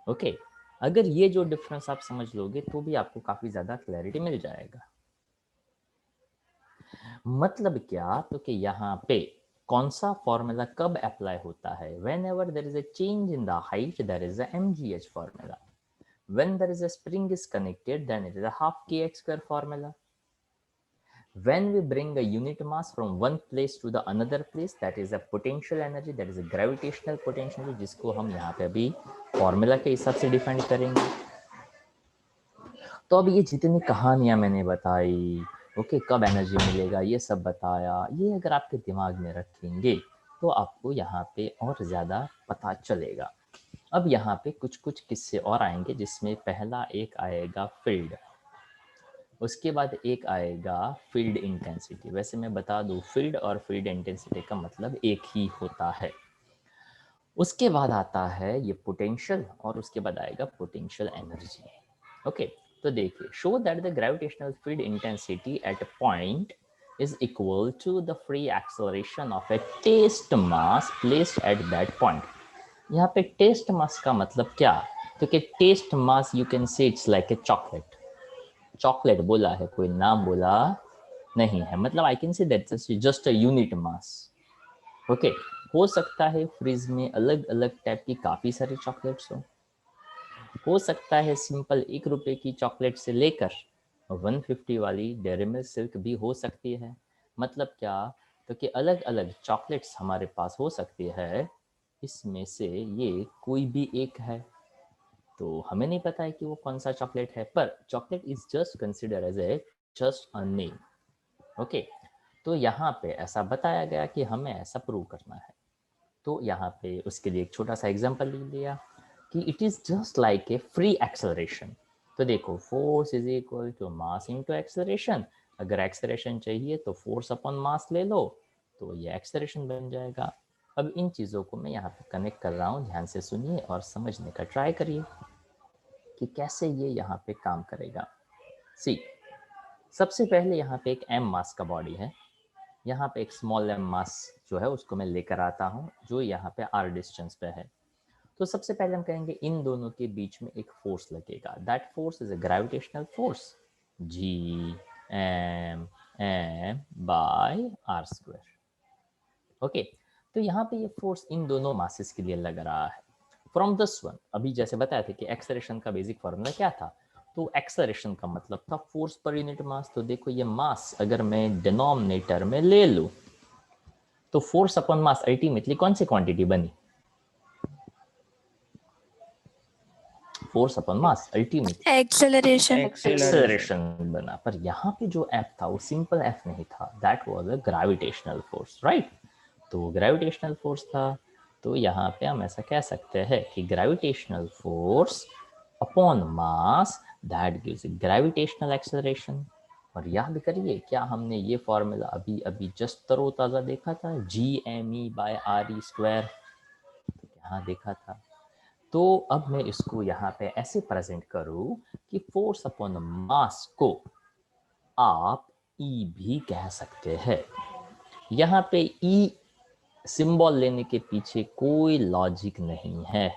ओके, अगर ये जो डिफरेंस आप समझ लोगे तो भी आपको काफी ज्यादा क्लैरिटी मिल जाएगा। मतलब क्या? तो कि यहाँ पे कौन सा फॉर्मूला कब अप्लाई होता है? whenever there is a change in the height, there is a mgh formula. when there is a spring is connected, then it is a half kx square formula. when we bring a unit mass from one place to the another place, that is a potential energy, that is a gravitational potential, जिसको हम यहाँ पे अभी formula के हिसाब से define करेंगे. तो अब ये जितनी कहानियां मैंने बताई, ओके, कब एनर्जी मिलेगा, ये सब बताया, ये अगर आपके दिमाग में रखेंगे तो आपको यहाँ पे और ज़्यादा पता चलेगा. अब यहाँ पे कुछ कुछ किस्से और आएंगे, जिसमें पहला एक आएगा फील्ड, उसके बाद एक आएगा फील्ड इंटेंसिटी. वैसे मैं बता दूँ, फील्ड और फील्ड इंटेंसिटी का मतलब एक ही होता है. उसके बाद आता है ये पोटेंशियल, और उसके बाद आएगा पोटेंशियल एनर्जी. ओके, तो देखिए, show that the gravitational field intensity at point is equal to the free acceleration of a test mass placed at that point. यहाँ पे टेस्ट मास का मतलब क्या? तो कि test mass you can say it's like a chocolate. Chocolate बोला है, कोई नाम बोला नहीं है, मतलब I can say that just a unit mass. Okay, हो सकता है फ्रिज में अलग अलग टाइप की काफ़ी सारी चॉकलेट्स हो सकता है सिंपल 1 रुपए की चॉकलेट से लेकर 150 वाली डेयरी मिल्क सिल्क भी हो सकती है. मतलब क्या? तो कि अलग अलग चॉकलेट्स हमारे पास हो सकती है, इसमें से ये कोई भी एक है. तो हमें नहीं पता है कि वो कौन सा चॉकलेट है, पर chocolate is just consider as a just a name. Okay, तो यहाँ पे ऐसा बताया गया कि हमें ऐसा प्रूव करना है. तो यहाँ पे उसके लिए एक छोटा सा एग्जांपल ले लिया कि it is just like a free acceleration. तो देखो, force is equal to mass into acceleration. अगर एक्सेलरेशन चाहिए तो फोर्स अपॉन मास ले लो, तो ये एक्सेलरेशन बन जाएगा. अब इन चीज़ों को मैं यहाँ पे कनेक्ट कर रहा हूँ, ध्यान से सुनिए और समझने का ट्राई करिए कि कैसे ये यहाँ पे काम करेगा. सी, सबसे पहले यहाँ पे एक m मास का बॉडी है, यहाँ पे एक स्मॉल m मास जो है उसको मैं लेकर आता हूँ, जो यहाँ पे r डिस्टेंस पे है. तो सबसे पहले हम कहेंगे इन दोनों के बीच में एक फोर्स लगेगा. That force is a gravitational force, G M M by R square. Okay, तो यहाँ पे ये फोर्स इन दोनों मासेस के लिए लग रहा है. फ्रॉम दिस वन, अभी जैसे बताया था कि एक्सेलरेशन का बेसिक फॉर्मूला क्या था, तो एक्सेलरेशन का मतलब था फोर्स पर यूनिट मास. तो देखो, ये मास अगर मैं डिनोमिनेटर में ले लूँ तो फोर्स अपॉन मास अल्टीमेटली कौन सी क्वांटिटी बनी? Force upon mass ultimately acceleration बना. पर यहाँ पे जो एफ था वो सिंपल एफ नहीं था, that was a gravitational force, right? तो ग्रेविटेशनल फोर्स था. तो यहाँ पे हम ऐसा कह सकते हैं कि gravitational force upon mass that gives gravitational acceleration. और याद करिए, क्या हमने ये फॉर्मूला अभी अभी जस्ट तरोताजा देखा था, G M E by R E square. तो यहाँ देखा था. तो अब मैं इसको यहाँ पे ऐसे प्रेजेंट करूँ कि फोर्स अपॉन मास को आप ई भी कह सकते हैं. यहाँ पे ई सिंबल लेने के पीछे कोई लॉजिक नहीं है.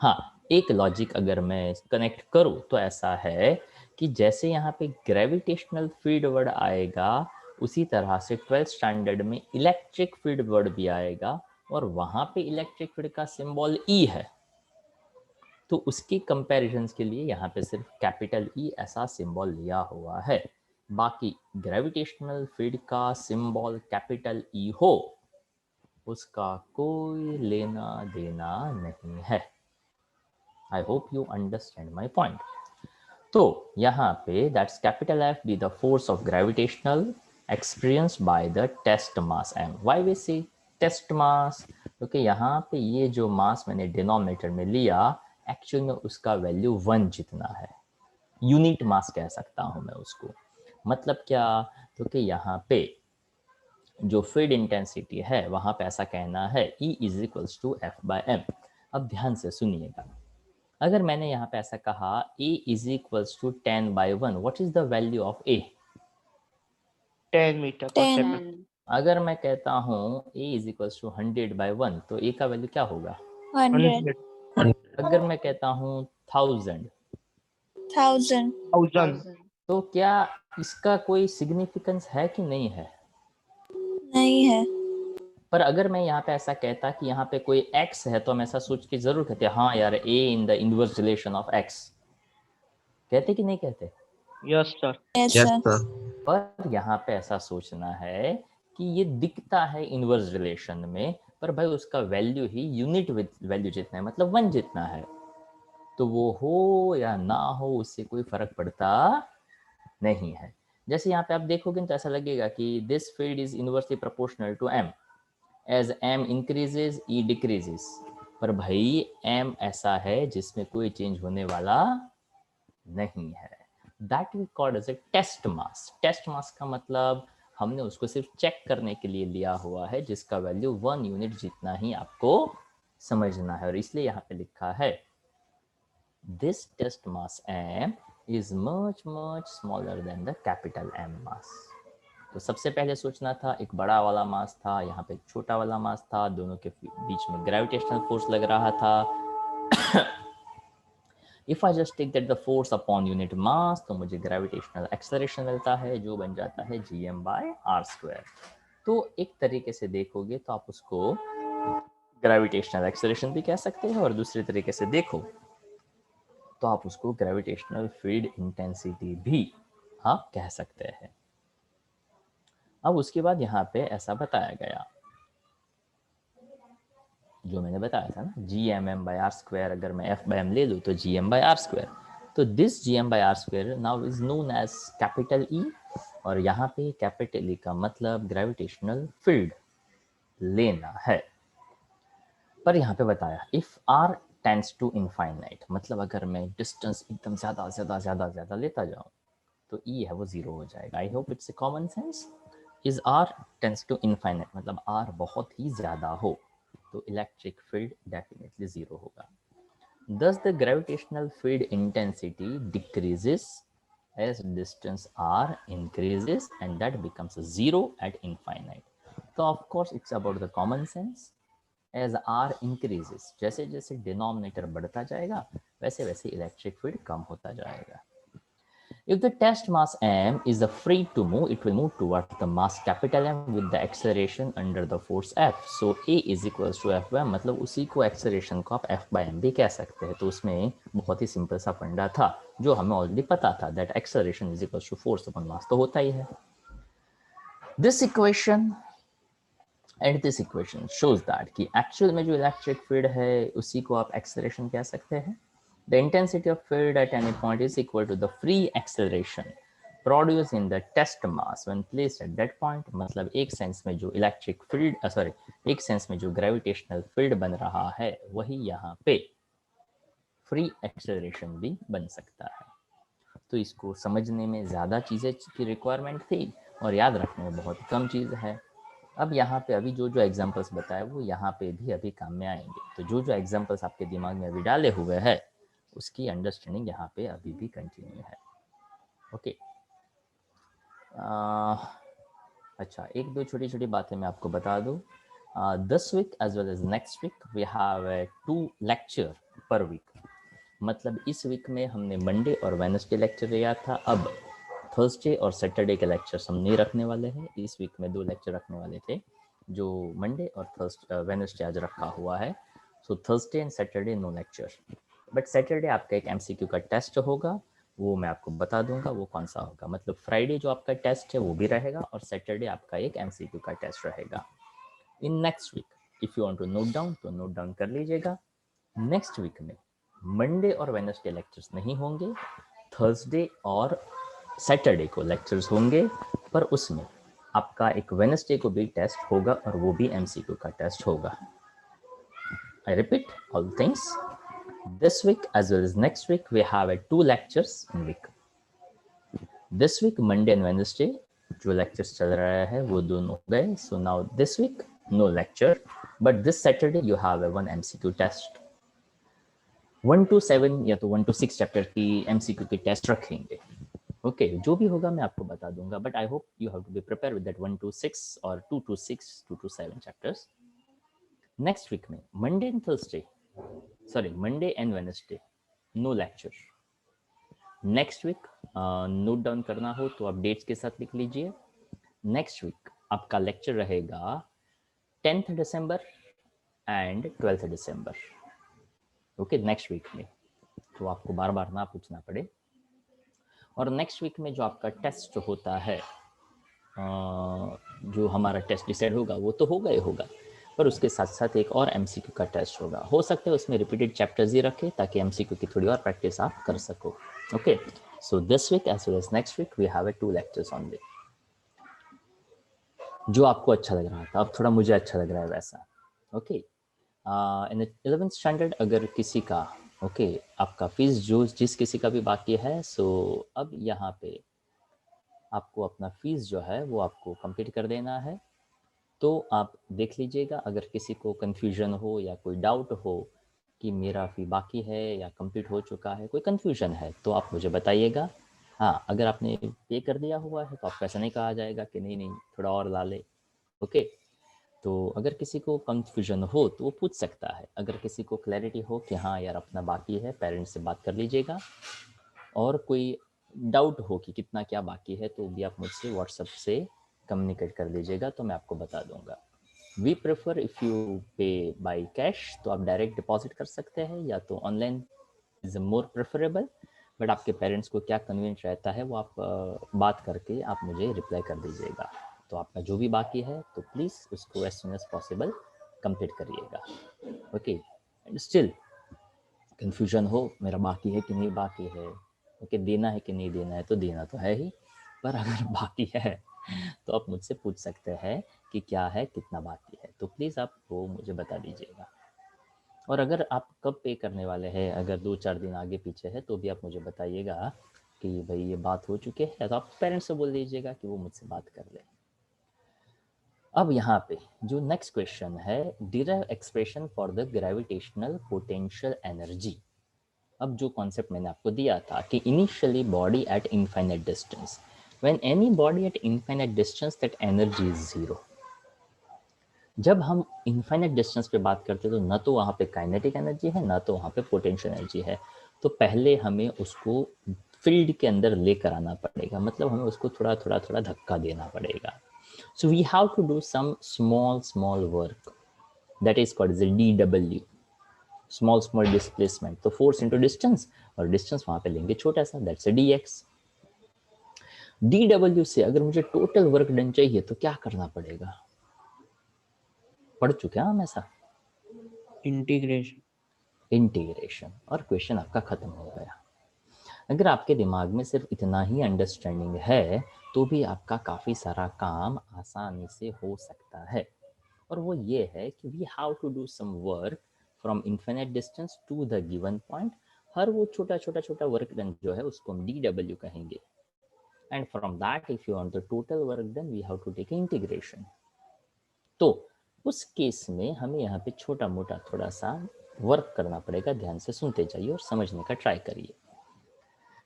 हाँ, एक लॉजिक अगर मैं कनेक्ट करूँ तो ऐसा है कि जैसे यहाँ पे ग्रेविटेशनल फील्ड वर्ड आएगा, उसी तरह से 12th स्टैंडर्ड में इलेक्ट्रिक फील्ड वर्ड भी आएगा, और वहाँ पे इलेक्ट्रिक फील्ड का सिंबल ई है. तो उसकी कंपैरिजन के लिए यहाँ पे सिर्फ कैपिटल ई ऐसा सिंबल लिया हुआ है. बाकी ग्रेविटेशनल फील्ड का सिंबल कैपिटल ई हो, उसका कोई लेना देना नहीं है. I hope you understand my point. तो यहाँ पे that's capital F be the force of gravitational experience by the test mass M. Why we say test mass? क्योंकि यहाँ पे ये जो मास मैंने डिनोमिनेटर में लिया, एक्चुअल में उसका वैल्यू 1 जितना है. यूनिट मास कह सकता हूँ मैं उसको. मतलब क्या? तो कि यहाँ पे जो फील्ड इंटेंसिटी है वहाँ पे ऐसा कहना है E is equals to F by M. अब ध्यान से सुनिएगा, अगर मैंने यहाँ पे ऐसा कहा A is equals to 10/1, what is the value of A? 10 metre पर 10. सेकंड. अगर मैं कहता हूँ A इज इक्वल्स टू 100/1, तो A का वैल्यू क्या होगा? 100. अगर मैं कहता हूँ 1000, 1000. तो क्या इसका कोई सिग्निफिकेंस है कि नहीं है? नहीं है. पर अगर मैं यहाँ पे ऐसा कहता कि यहाँ पे कोई x है तो हम ऐसा सोच के जरूर कहते हाँ यार a in the inverse relation of x, कहते कि नहीं कहते? Yes, sir. Yes yes sir. Sir. पर यहाँ पे ऐसा सोचना है कि ये दिखता है इनवर्स रिलेशन में, पर भाई उसका वैल्यू ही यूनिट वैल्यू जितना है, मतलब 1 जितना है, तो वो हो या ना हो उससे कोई फर्क पड़ता नहीं है। जैसे यहाँ पे आप देखोगे तो ऐसा लगेगा कि this field is inversely proportional to m, as m increases e decreases, पर भाई m ऐसा है जिसमें कोई चेंज होने वाला नहीं है। That we called as a test mass. Test mass का मतलब हमने उसको सिर्फ चेक करने के लिए लिया हुआ है, जिसका वैल्यू 1 यूनिट जितना ही आपको समझना है, और इसलिए यहाँ पे लिखा है this test mass m is much smaller than the capital M mass। तो सबसे पहले सोचना था एक बड़ा वाला मास था, यहाँ पे एक छोटा वाला मास था, दोनों के बीच में ग्रेविटेशनल फोर्स लग रहा था। If I just take that the force upon unit mass, तो मुझे ग्रेविटेशनल एक्सेलरेशन मिलता है जो बन जाता है gm/r²। तो एक तरीके से देखोगे तो आप उसको ग्रेविटेशनल एक्सेलरेशन भी कह सकते हैं, और दूसरे तरीके से देखो तो आप उसको ग्रेविटेशनल फील्ड इंटेंसिटी भी आप कह सकते हैं। अब उसके बाद यहाँ पे ऐसा बताया गया जो मैंने बताया था ना, gmm/r², अगर मैं f/m ले लूँ तो gm/r², तो this gm/r² now is known as capital E, और यहाँ पे कैपिटल E का मतलब ग्रेविटेशनल फील्ड लेना है। पर यहाँ पे बताया if r tends to infinite, मतलब अगर मैं डिस्टेंस एकदम ज्यादा लेता जाऊँ तो E है वो 0 हो जाएगा। I hope it's a common sense. Is r tends to infinite मतलब r बहुत ही ज्यादा हो तो इलेक्ट्रिक फील्ड डेफिनेटली 0 होगा। Thus the gravitational field intensity decreases as distance r increases, and that becomes 0 at infinite. So of course it's about the common sense. As r increases, जैसे जैसे denominator बढ़ता जाएगा वैसे वैसे इलेक्ट्रिक फील्ड कम होता जाएगा। If the test mass m is free to move, it will move towards the mass capital M with the acceleration under the force F. So A is equals to F by M, मतलब उसी को acceleration को आप F by M भी कह सकते हैं। तो उसमें बहुत ही सिंपल सा फंडा था जो हमें ऑलरेडी पता था, that acceleration is equals to force upon mass, तो होता ही है। This equation and this equation shows that कि actual में जो electric field है उसी को आप acceleration कह सकते हैं। The intensity of field at any point is equal to the free acceleration produced in the test mass when placed at that point। मतलब एक सेंस में जो इलेक्ट्रिक फील्ड एक सेंस में जो ग्रेविटेशनल फील्ड बन रहा है वही यहाँ पे फ्री एक्सेलरेशन भी बन सकता है। तो इसको समझने में ज़्यादा चीज़ें की रिक्वायरमेंट थी और याद रखने में बहुत कम चीज़ है। अब यहाँ पे अभी जो जो एग्जांपल्स बताए वो यहाँ पे भी अभी काम में आएंगे। तो जो जो एग्जांपल्स आपके दिमाग में अभी डाले हुए हैं उसकी अंडरस्टैंडिंग यहाँ पे अभी भी कंटिन्यू है। ओके, अच्छा एक दो छोटी छोटी बातें मैं आपको बता दूँ। This week as well as next week we have 2 lecture per week. मतलब इस वीक में हमने मंडे और वेडनेसडे लेक्चर लिया था, अब थर्सडे और सैटरडे के लेक्चर्स हम नहीं रखने वाले हैं। इस वीक में 2 लेक्चर रखने वाले थे जो मंडे और वेडनेसडे आज रखा हुआ है। So Thursday and Saturday no lecture, but Saturday आपका एक एमसीक्यू का टेस्ट होगा, वो मैं आपको बता दूंगा वो कौन सा होगा। मतलब फ्राइडे जो आपका टेस्ट है वो भी रहेगा और सैटरडे आपका एक एमसीक्यू का टेस्ट रहेगा। In next week if you want to note down तो नोट डाउन कर लीजिएगा। नेक्स्ट वीक में मंडे और वेडनेसडे लेक्चर्स नहीं होंगे, थर्सडे और सैटरडे को लेक्चर्स होंगे, पर उसमें आपका एक वेडनेसडे को भी टेस्ट होगा और वो भी एमसीक्यू का टेस्ट होगा। I repeat all things, this week as well as next week we have 2 lectures in week. This week Monday and Wednesday जो lectures चल रहा है वो दोनों हो गए। So now this week no lecture, but this Saturday you have 1 MCQ test। 1 to 7 या तो 1 to 6 चैप्टर की MCQ की टेस्ट रखेंगे। ओके, जो भी होगा मैं आपको बता दूंगा, but I hope you have to be prepare with that 1 to 6 और 2 to 6, 2 to 7 chapters. Next week में Monday and Wednesday no lecture. Next week note down करना हो तो आप डेट्स के साथ लिख लीजिए। नेक्स्ट वीक आपका लेक्चर रहेगा 10th दिसंबर एंड 12th दिसंबर। ओके, नेक्स्ट वीक में, तो आपको बार बार ना पूछना पड़े। और नेक्स्ट वीक में जो आपका टेस्ट होता है, जो हमारा टेस्ट डिसाइड होगा वो तो होगा ही होगा, पर उसके साथ साथ एक और एमसीक्यू का टेस्ट होगा। हो सकता है उसमें रिपीटेड चैप्टर्स ही रखे ताकि एमसीक्यू की थोड़ी और प्रैक्टिस आप कर सको। Okay, so this week as well as next week we have 2 lectures only. जो आपको अच्छा लग रहा था, अब थोड़ा मुझे अच्छा लग रहा है वैसा। ओके, इन 11th स्टैंडर्ड अगर किसी का आपका फीस जो जिस किसी का भी बाकी है, सो अब यहाँ पे आपको अपना फीस जो है वो आपको कंप्लीट कर देना है। तो आप देख लीजिएगा, अगर किसी को कन्फ्यूजन हो या कोई डाउट हो कि मेरा फ़ी बाकी है या कंप्लीट हो चुका है, कोई कन्फ्यूजन है तो आप मुझे बताइएगा। हाँ, अगर आपने पे कर दिया हुआ है तो आपको ऐसा नहीं कहा जाएगा कि नहीं नहीं थोड़ा और ला ले। ओके, तो अगर किसी को कन्फ्यूजन हो तो वो पूछ सकता है। अगर किसी को क्लैरिटी हो कि हाँ यार अपना बाकी है, पेरेंट्स से बात कर लीजिएगा। और कोई डाउट हो कि कितना क्या बाकी है तो भी आप मुझसे व्हाट्सएप से कम्युनिकेट कर लीजिएगा, तो मैं आपको बता दूंगा। वी प्रेफर इफ़ यू पे बाय कैश, तो आप डायरेक्ट डिपॉजिट कर सकते हैं, या तो online is more preferable. But आपके पेरेंट्स को क्या कन्वीनियंट रहता है वो आप बात करके आप मुझे रिप्लाई कर दीजिएगा। तो आपका जो भी बाकी है तो प्लीज़ उसको as soon as possible complete करिएगा। ओके, एंड स्टिल कन्फ्यूजन हो मेरा बाकी है कि नहीं बाकी है, ओके, देना है कि नहीं देना है, तो देना तो है ही, पर अगर बाकी है तो आप मुझसे पूछ सकते हैं कि क्या है, कितना बाकी है, तो प्लीज़ आप वो मुझे बता दीजिएगा। और अगर आप कब पे करने वाले हैं, अगर 2-4 दिन आगे पीछे है तो भी आप मुझे बताइएगा कि भाई ये बात हो चुके हैं, तो आप पेरेंट्स से बोल दीजिएगा कि वो मुझसे बात कर ले। अब यहाँ पे जो नेक्स्ट क्वेश्चन है, derive expression for the gravitational potential energy. अब जो कॉन्सेप्ट मैंने आपको दिया था कि initially body at infinite distance, when any body at infinite distance that energy is zero. जब हम इनफाइनाइट डिस्टेंस पे बात करते हैं तो ना तो वहाँ पे काइनेटिक एनर्जी है, ना तो वहाँ पे पोटेंशियल एनर्जी है। तो पहले हमें उसको फील्ड के अंदर लेकर आना पड़ेगा, मतलब हमें उसको थोड़ा थोड़ा थोड़ा धक्का देना पड़ेगा। So we have to do some small work that is called DW, small displacement. तो फोर्स इनटू डिस्टेंस, और डिस्टेंस वहां पे लेंगे छोटा सा, दैट्स DX। DW से अगर मुझे टोटल वर्क डन चाहिए तो क्या करना पड़ेगा? पढ़ चुके हैं हम ऐसा, इंटीग्रेशन, और क्वेश्चन आपका खत्म हो गया। अगर आपके दिमाग में सिर्फ इतना ही अंडरस्टैंडिंग है तो भी आपका काफ़ी सारा काम आसानी से हो सकता है, और वो ये है कि we have to do some work from infinite distance to the given point. हर वो छोटा छोटा छोटा वर्क डन जो है उसको हम DW कहेंगे, and from that if you want the total work done we have to take integration. तो उस केस में हमें यहाँ पे छोटा मोटा थोड़ा सा वर्क करना पड़ेगा। ध्यान से सुनते जाइए और समझने का ट्राई करिए।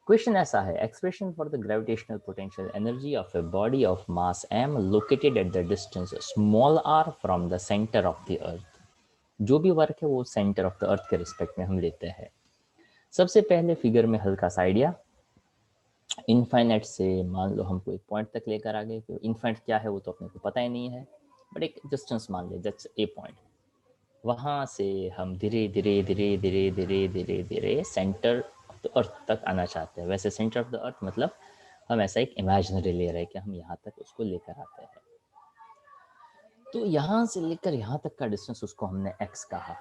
क्वेश्चन ऐसा है, expression for the gravitational potential energy of a body of mass m located at the distance r from the centre of the earth. जो भी वर्क है वो सेंटर ऑफ द अर्थ के रिस्पेक्ट में हम लेते हैं। सबसे पहले फिगर में हल्का सा आइडिया, इनफाइनाइट से मान लो हमको एक पॉइंट तक लेकर आ गए। इनफाइनाइट क्या है वो तो अपने को पता ही नहीं है, बट एक डिस्टेंस मान ले, दैट्स ए पॉइंट। वहाँ से हम धीरे धीरे धीरे धीरे धीरे धीरे धीरे सेंटर ऑफ द अर्थ तक आना चाहते हैं। वैसे सेंटर ऑफ द अर्थ मतलब हम ऐसा एक इमेजिनरी ले रहे हैं कि हम यहाँ तक उसको लेकर आते हैं। तो यहाँ से लेकर यहाँ तक का डिस्टेंस उसको हमने x कहा।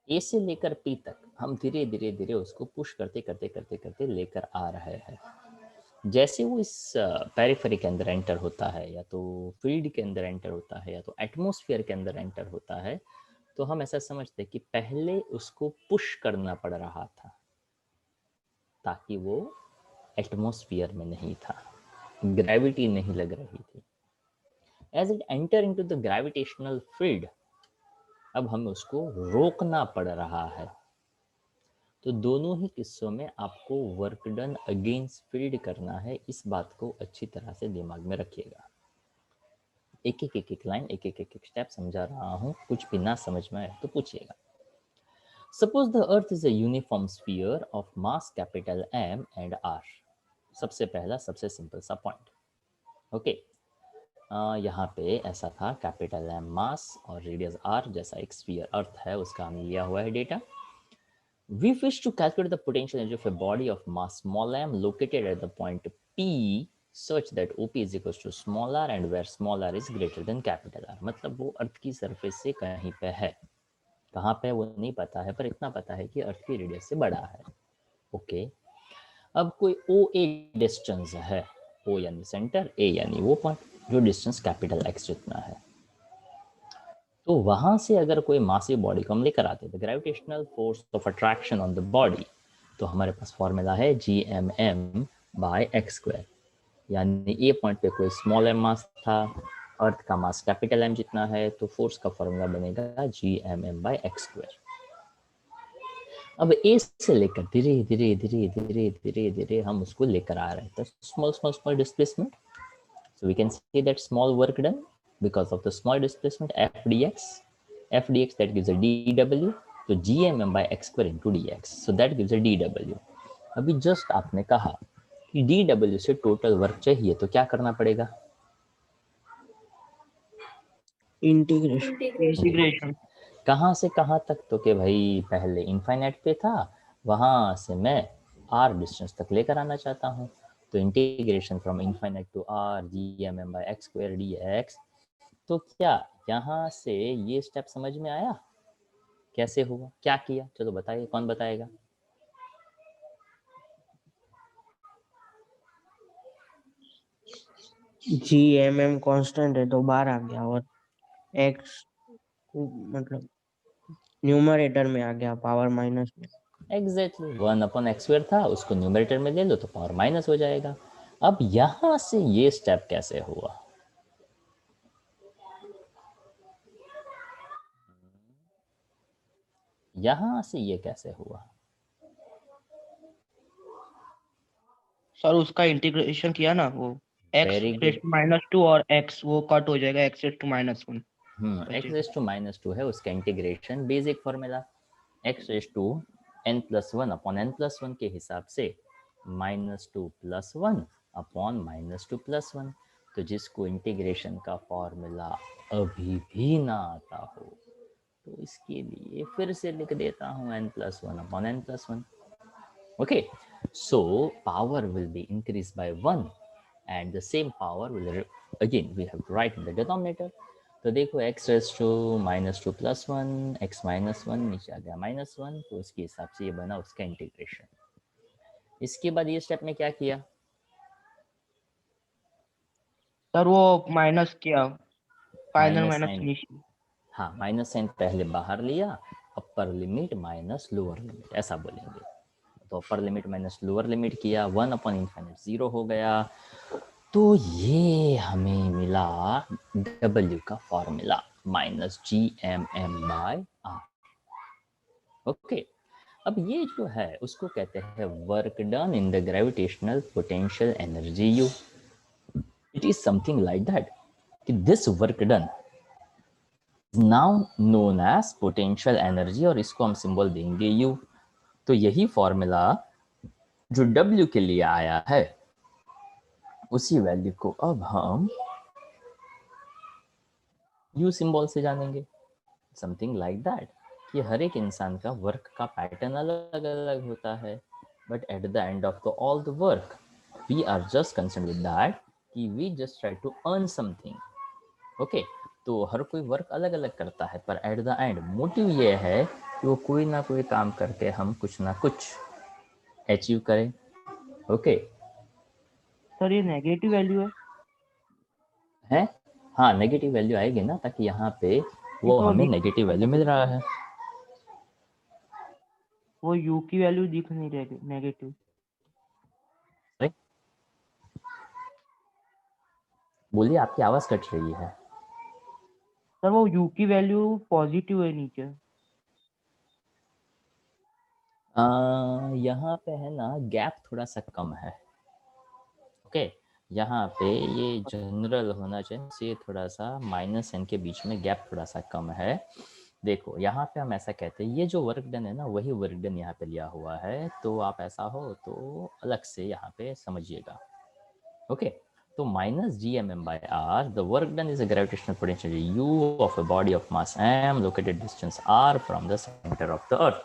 ए से लेकर P तक हम धीरे धीरे धीरे उसको पुश करते करते करते करते लेकर आ रहे हैं। जैसे वो इस पेरिफेरी के अंदर एंटर होता है, या तो फील्ड के अंदर एंटर होता है, या तो एटमॉस्फेयर के अंदर एंटर होता है, तो हम ऐसा समझते हैं कि पहले उसको पुश करना पड़ रहा था ताकि वो एटमॉस्फेयर में नहीं था, ग्रेविटी नहीं लग रही थी। As it enter into the gravitational field, अब हमें उसको रोकना पड़ रहा है। तो दोनों ही किस्सों में आपको वर्क डन अगेंस्ट फील्ड करना है। इस बात को अच्छी तरह से दिमाग में रखिएगा। एक एक लाइन, एक एक स्टेप समझा रहा हूँ, कुछ भी ना समझ में आए तो पूछिएगा। Suppose the earth is a uniform sphere of mass capital M and R। सबसे पहला सबसे सिंपल सा पॉइंट, ओके। यहाँ पे ऐसा था, कैपिटल एम मास और रेडियस आर जैसा एक स्फीयर अर्थ है, उसका हमने लिया हुआ है data. We wish to calculate the potential energy of a body of mass small m located at the point P such that OP is equals to small r and where small r is greater than capital R. मतलब वो अर्थ की surface से कहीं पे है, कहाँ पे वो नहीं पता है, पर इतना पता है कि अर्थ की रेडियस से बड़ा है. ओके, अब कोई ओ ए डिस्टेंस है, ओ यानी सेंटर, ए यानी वो पॉइंट, जो डिस्टेंस कैपिटल एक्स जितना है. तो वहां से अगर कोई मासिव बॉडी को हम लेकर आते हैं, the gravitational force of attraction on the body, तो हमारे पास फॉर्मूला है GMM बाय एक्स स्क्वायर. यानी ए पॉइंट पे कोई स्मॉल एम मास था, अर्थ का मास कैपिटल एम जितना है, तो फोर्स का फॉर्मूला बनेगा GMM बाय एक्स स्क्वायर. अब ए से लेकर धीरे धीरे धीरे धीरे धीरे धीरे हम उसको लेकर आ रहे हैं, small small small displacement. So we can see that small work done because of the small displacement f dx that gives a dw, तो gmm by x square into dx, so that gives a dw. अभी just आपने कहा कि dw से total work चाहिए, तो क्या करना पड़ेगा? इंटीग्रेशन. कहाँ से कहाँ तक? तो कि भाई पहले इनफाइनाइट पे था, वहां से मैं r डिस्टेंस तक लेकर आना चाहता हूँ, तो integration from infinite to r gmm by x square dx. तो क्या यहाँ से ये स्टेप समझ में आया? कैसे हुआ, क्या किया? चलो बताइए, कौन बताएगा? GMM कांस्टेंट है तो बाहर आ गया और x मतलब न्यूमरेटर में आ गया, पावर माइनस में. एग्जैक्टली 1/x² था, उसको न्यूमरेटर में ले लो तो पावर माइनस हो जाएगा. अब यहाँ से ये स्टेप कैसे हुआ? यहाँ से ये कैसे हुआ? सर उसका इंटीग्रेशन किया ना, वो x very raise good. To -2 और x वो कट हो जाएगा, x raise to -1. x raise to -2 है उसका integration, basic formula x raise to n+1 upon n+1 के हिसाब से -2+1 अपॉन -2+1. तो जिसको इंटीग्रेशन का फॉर्मूला अभी भी ना आता हो, तो इसके लिए फिर से लिख देता हूँ n+1 upon n+1. Okay, so power will be increased by 1 and the same power will again we have to write in the denominator. तो देखो x रेस टू -2+1, x -1 नीचे आ गया -1, तो उसके हिसाब से ये बना उसका इंटीग्रेशन. इसके बाद ये स्टेप में क्या किया? सर वो माइनस किया, final minus minus sign, initial. हाँ माइनस साइन पहले बाहर लिया, upper limit minus lower limit ऐसा बोलेंगे. तो upper limit minus lower limit किया, 1/∞ 0 हो गया. तो ये हमें मिला W का formula -GMM by R. Okay, अब ये जो है उसको कहते हैं work done in the gravitational potential energy U. It is something like that कि this work done now known as potential energy, और इसको हम सिंबल देंगे U. तो यही फॉर्मूला जो W के लिए आया है, उसी वैल्यू को अब हम U सिंबल से जानेंगे. समथिंग लाइक दैट कि हर एक इंसान का वर्क का पैटर्न अलग अलग होता है, but at the end of the all the work we are just concern with that कि we just try to earn something. Okay, तो हर कोई वर्क अलग अलग करता है, पर एट द एंड मोटिव ये है कि वो कोई ना कोई काम करके हम कुछ ना कुछ अचीव करें. ओके सर ये नेगेटिव वैल्यू है, हाँ नेगेटिव वैल्यू आएगी ना, ताकि यहाँ पे वो तो हमें नेगेटिव वैल्यू मिल रहा है. वो u की वैल्यू दिख नहीं रही नेगेटिव. बोलिए, आपकी आवाज कट रही है. सर वो u की वैल्यू पॉजिटिव है नीचे. यहाँ पे है ना गैप थोड़ा सा कम है. ओके, यहाँ पे ये जनरल होना चाहिए, ये थोड़ा सा -n के बीच में गैप थोड़ा सा कम है. देखो यहाँ पे हम ऐसा कहते हैं, ये जो वर्क डन है ना वही वर्क डन यहाँ पे लिया हुआ है, तो आप ऐसा हो तो अलग से यहाँ पे समझिएगा. ओके, तो minus g(m)/r, the work done is a gravitational potential u of a body of mass m located distance r from the center of the earth.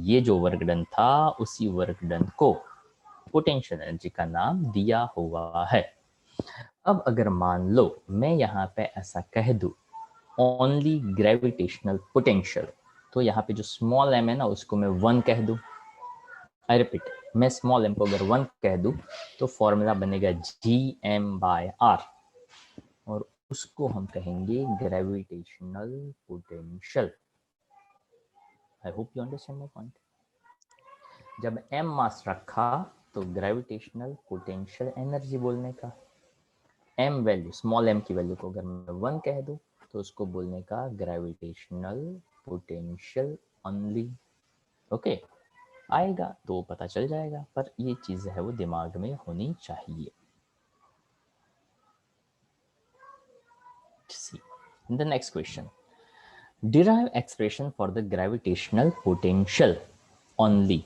ये जो वर्क डन था उसी वर्क डन को पोटेंशियल एनर्जी का नाम दिया हुआ है। अब अगर मान लो मैं यहाँ पे ऐसा कह दूं ओनली ग्रेविटेशनल पोटेंशियल, तो यहाँ पे जो स्मॉल m है ना उसको मैं 1 कह दूं। आई रिपीट, मैं स्मॉल m को अगर 1 कह दूं तो फॉर्मूला बनेगा g(m)/r और उसको हम कहेंगे gravitational potential. I hope you understand my point. जब m मास रखा तो ग्रेविटेशनल पोटेंशियल एनर्जी बोलने का, m वैल्यू स्मॉल m की वैल्यू को अगर मैं 1 कह दूं तो उसको बोलने का ग्रेविटेशनल पोटेंशियल ओनली। ओके, आएगा तो पता चल जाएगा, पर ये चीज है वो दिमाग में होनी चाहिए। See, the next question. Derive expression for the gravitational potential only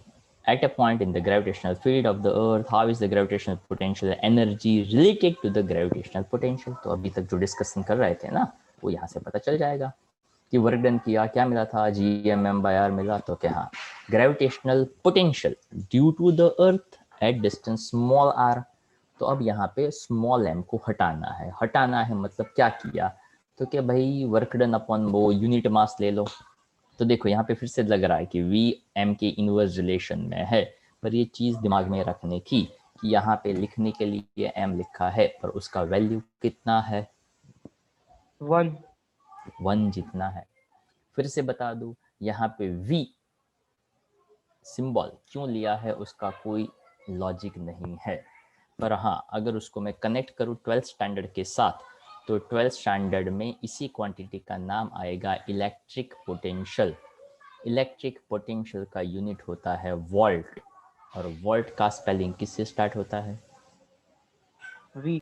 at a point in the gravitational field of the earth. How is the gravitational potential energy related to the gravitational potential? तो अभी तक जो discussion कर रहे थे ना वो यहाँ से पता चल जाएगा कि वर्क डन किया, क्या मिला था, g(m)/r मिला, तो क्या हाँ gravitational potential due to the earth at distance small r। तो अब यहाँ पे स्मॉल m को हटाना है। हटाना है मतलब क्या किया, तो क्या भाई वर्क डन अपॉन वो यूनिट मास ले लो। तो देखो यहाँ पे फिर से लग रहा है कि v m के इनवर्स रिलेशन में है, पर ये चीज दिमाग में रखने की कि यहाँ पे लिखने के लिए m लिखा है पर उसका वैल्यू कितना है, 1 जितना है। फिर से बता दूं यहाँ पे v सिंबल क्यों लिया है उसका कोई लॉजिक नहीं है, पर हाँ अगर उसको मैं कनेक्ट करूँ 12th स्टैंडर्ड के साथ तो 12th स्टैंडर्ड में इसी क्वांटिटी का नाम आएगा इलेक्ट्रिक पोटेंशियल। इलेक्ट्रिक पोटेंशियल का यूनिट होता है वोल्ट, और वोल्ट का स्पेलिंग किससे स्टार्ट होता है, V।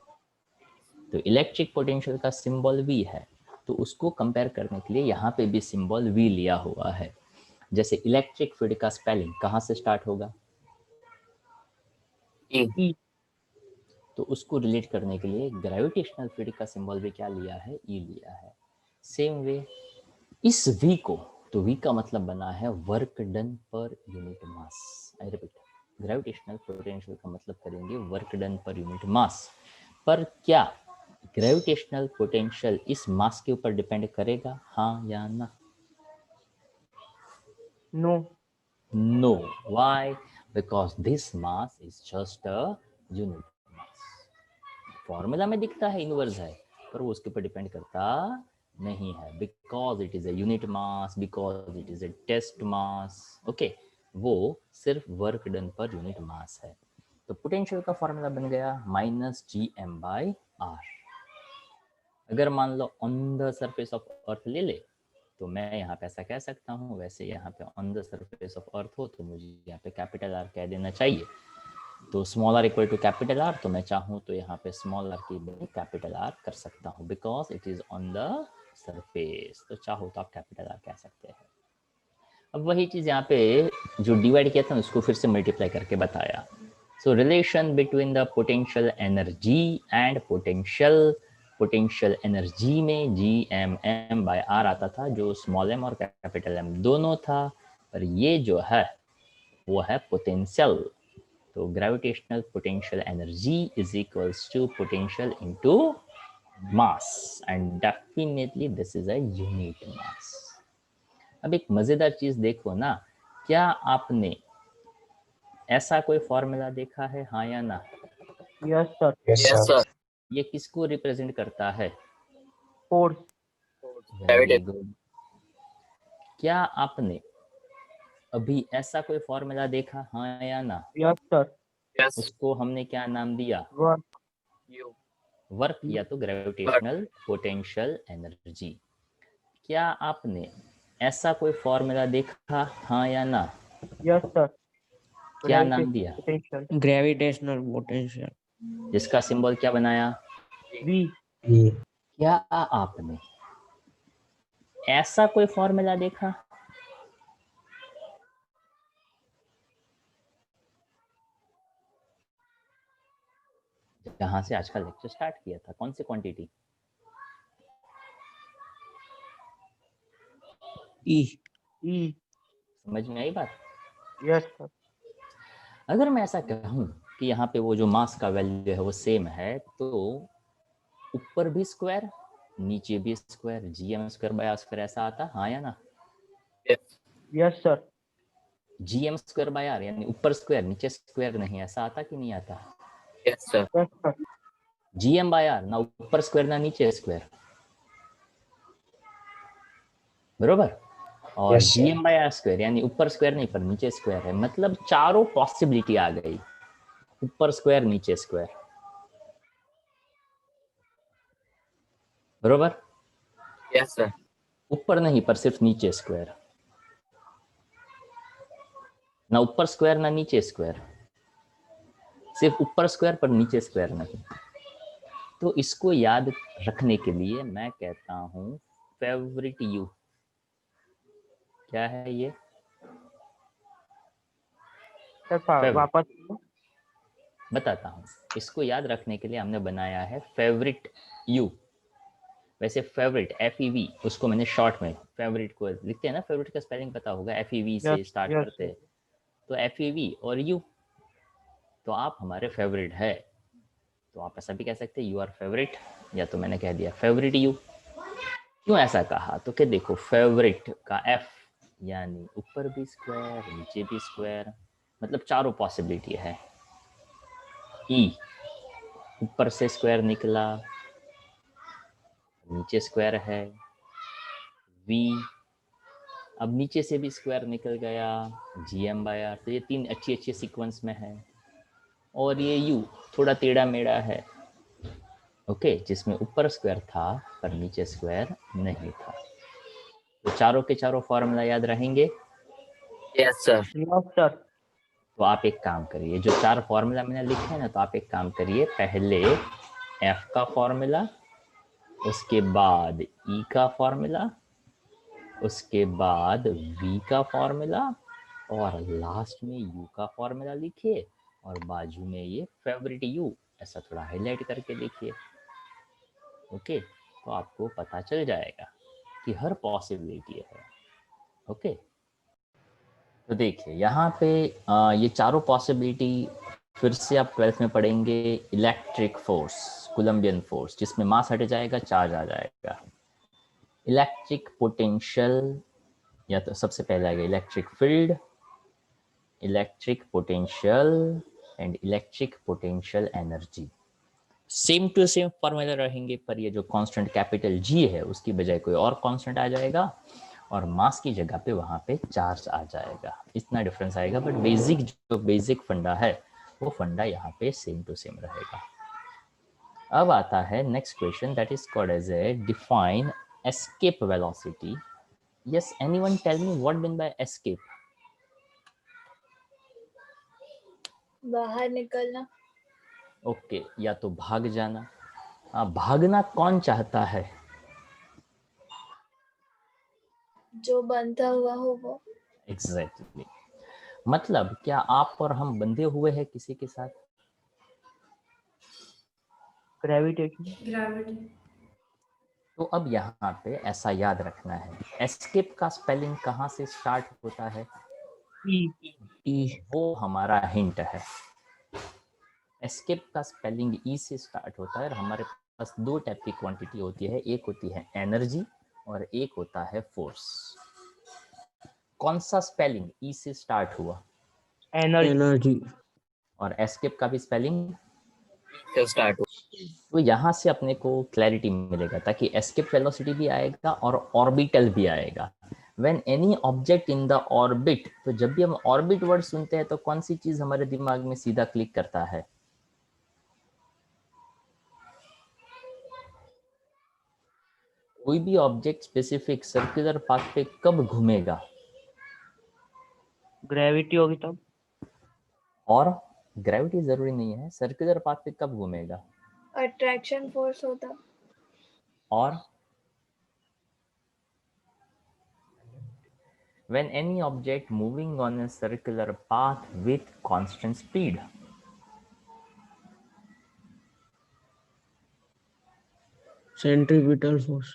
तो इलेक्ट्रिक पोटेंशियल का सिंबल V है, तो उसको कंपेयर करने के लिए यहाँ पे भी सिंबल V लिया हुआ है। जैसे इलेक्ट्रिक फील्ड का स्पेलिंग कहाँ से स्टार्ट होगा, E। तो उसको रिलेट करने के लिए ग्रेविटेशनल फील्ड का सिंबल भी क्या लिया है, E लिया है। सेम वे इस V को, तो V का मतलब बना है वर्क डन पर unit mass. I repeat, gravitational potential का मतलब करेंगे वर्क डन पर यूनिट मास। पर क्या ग्रेविटेशनल पोटेंशियल इस मास के ऊपर डिपेंड करेगा, हाँ या ना? No। No. Why? Because this mass is just a unit mass. Formula में दिखता है इनवर्स है, पर वो उसके ऊपर डिपेंड करता नहीं है। Because it is a unit mass, because it is a test mass. Okay, वो सिर्फ वर्क डन पर यूनिट मास है। तो पोटेंशियल का फॉर्मूला बन गया -gm/r। अगर मान लो on the surface of earth ले ले तो मैं यहाँ पे ऐसा कह सकता हूँ, वैसे यहाँ पे on the surface of earth हो तो मुझे यहाँ पे कैपिटल R कह देना चाहिए। तो small r equal to capital R, तो मैं चाहूँ तो यहाँ पे स्मॉल r की बजाय कैपिटल R कर सकता हूँ, because it is on the surface. तो चाहो तो आप कैपिटल R कह सकते हैं। अब वही चीज यहाँ पे जो डिवाइड किया था उसको फिर से मल्टीप्लाई करके बताया। सो relation between the potential energy and potential energy में g(m)/r आता था, जो स्मॉल m और कैपिटल M दोनों था, पर ये जो है वो है पोटेंशियल। तो gravitational potential energy is equals to potential into mass, and definitely this is a unit mass. अब एक मजेदार चीज देखो ना, क्या आपने ऐसा कोई फॉर्मूला देखा है, हाँ या ना? Yes sir। Yes, sir. ये किसको रिप्रेजेंट करता है? Force। Very good. क्या आपने अभी ऐसा कोई फॉर्मूला देखा, हाँ या ना? Yes sir। Yes. उसको हमने क्या नाम दिया? Work। U. वर्क या तो ग्रेविटेशनल पोटेंशियल एनर्जी। क्या आपने ऐसा कोई फॉर्मूला देखा, हाँ या ना? Yes sir। क्या नाम दिया? Potential। Gravitational potential. जिसका सिंबल क्या बनाया? V। क्या आपने ऐसा कोई फॉर्मूला देखा? जहाँ से आज का लेक्चर स्टार्ट किया था। कौन सी क्वांटिटी? ई। समझ में आई बात? Yes sir. अगर मैं ऐसा कहूँ कि यहाँ पे वो जो मास का वैल्यू है वो सेम है, तो ऊपर भी स्क्वायर नीचे भी square, GM square by R square ऐसा आता, हाँ या ना? Yes. Yes sir. GM square by R यानी ऊपर स्क्वायर नीचे स्क्वायर नहीं, ऐसा आता कि नहीं आता? Yes, sir. Yes sir. GM by R ना ऊपर स्क्वायर ना नीचे स्क्वायर, बरोबर। और Yes, sir. GM by R square यानी ऊपर स्क्वायर नहीं पर नीचे स्क्वायर है, मतलब चारों पॉसिबिलिटी आ गई, ऊपर स्क्वायर नीचे स्क्वायर, बरोबर। Yes, sir. ऊपर नहीं पर सिर्फ नीचे स्क्वायर, ना ऊपर स्क्वायर ना नीचे स्क्वायर, सिर्फ ऊपर स्क्वायर पर नीचे स्क्वायर नहीं। तो इसको याद रखने के लिए मैं कहता हूं फेवरेट यू। क्या है ये? Sir Favorite. वापस। बताता हूँ। इसको याद रखने के लिए हमने बनाया है फेवरेट यू। वैसे फेवरेट FEV उसको मैंने शॉर्ट में फेवरेट को लिखते हैं ना, फेवरेट का स्पेलिंग पता होगा, FEV से यस स्टार्ट यस करते हैं, तो FEV और यू, तो आप हमारे फेवरेट है। तो आप ऐसा भी कह सकते हैं यू आर फेवरेट, या तो मैंने कह दिया फेवरेट यू। क्यों ऐसा कहा? तो क्या देखो, फेवरेट का F यानी ऊपर भी स्क्वायर नीचे भी स्क्वायर, मतलब चारों पॉसिबिलिटी है। E ऊपर से स्क्वायर निकला नीचे स्क्वायर है। V अब नीचे से भी स्क्वायर निकल गया, GM बाय आर। तो ये तीन अच्छी अच्छी सीक्वेंस में है। और ये U थोड़ा टेढ़ा मेढ़ा है, ओके, जिसमें ऊपर स्क्वायर था पर नीचे स्क्वायर नहीं था। तो चारों के चारों फॉर्मूला याद रहेंगे? Yes, sir. Yes sir. तो आप एक काम करिए, जो चार फॉर्मूला मैंने लिखे हैं ना, तो आप एक काम करिए, पहले F का फॉर्मूला, उसके बाद E का फॉर्मूला, उसके बाद V का फॉर्मूला, और लास्ट में U का फॉर्मूला लिखिए, और बाजू में ये फेवरेट U ऐसा थोड़ा हाईलाइट करके लिखिए। ओके, तो आपको पता चल जाएगा कि हर पॉसिबिलिटी है। ओके, तो देखिए यहाँ पे ये चारों पॉसिबिलिटी फिर से आप 12th में पढ़ेंगे। इलेक्ट्रिक फोर्स, कोलम्बियन फोर्स, जिसमें मास हट जाएगा चार्ज आ जाएगा। इलेक्ट्रिक पोटेंशियल, या तो सबसे पहले आएगा electric field, electric potential and electric potential energy. Same to same formula रहेंगे, पर ये जो कांस्टेंट कैपिटल G है उसकी बजाय कोई और कांस्टेंट आ जाएगा, और मास की जगह पे वहां पे चार्ज आ जाएगा। इतना डिफरेंस आएगा, बट बेसिक जो बेसिक फंडा है वो फंडा यहाँ पे सेम टू सेम रहेगा। अब आता है next question, that is called as a define escape velocity. Yes, anyone tell me what mean by escape? बाहर निकलना। ओके, या तो भाग जाना। भागना कौन चाहता है? जो बंधा हुआ हो वो। एग्जैक्टली मतलब क्या आप और हम बंधे हुए हैं किसी के साथ? ग्रेविटेशन। तो अब यहाँ पे ऐसा याद रखना है, एस्केप का स्पेलिंग कहाँ से स्टार्ट होता है? ई। वो हमारा हिंट है। एस्केप का स्पेलिंग ई से स्टार्ट होता है, और हमारे पास दो टाइप की क्वांटिटी होती है, एक होती है एनर्जी और एक होता है फोर्स। कौन सा स्पेलिंग ई से स्टार्ट हुआ? एनर्जी। और एस्केप का भी स्पेलिंग? So start. तो यहाँ से अपने को क्लैरिटी मिलेगा, ताकि एस्केप वेलोसिटी भी आएगा और ऑर्बिटल भी आएगा। When any object in the orbit, तो जब भी हम ऑर्बिट वर्ड सुनते हैं तो कौन सी चीज हमारे दिमाग में सीधा क्लिक करता है? कोई भी ऑब्जेक्ट स्पेसिफिक सर्कुलर पाथ पे कब घूमेगा? ग्रेविटी होगी तब। और ग्रेविटी जरूरी नहीं है, सर्कुलर पाथ पे कब घूमेगा? अट्रैक्शन फोर्स होता। और when any object moving on a circular path with constant speed, centripetal force.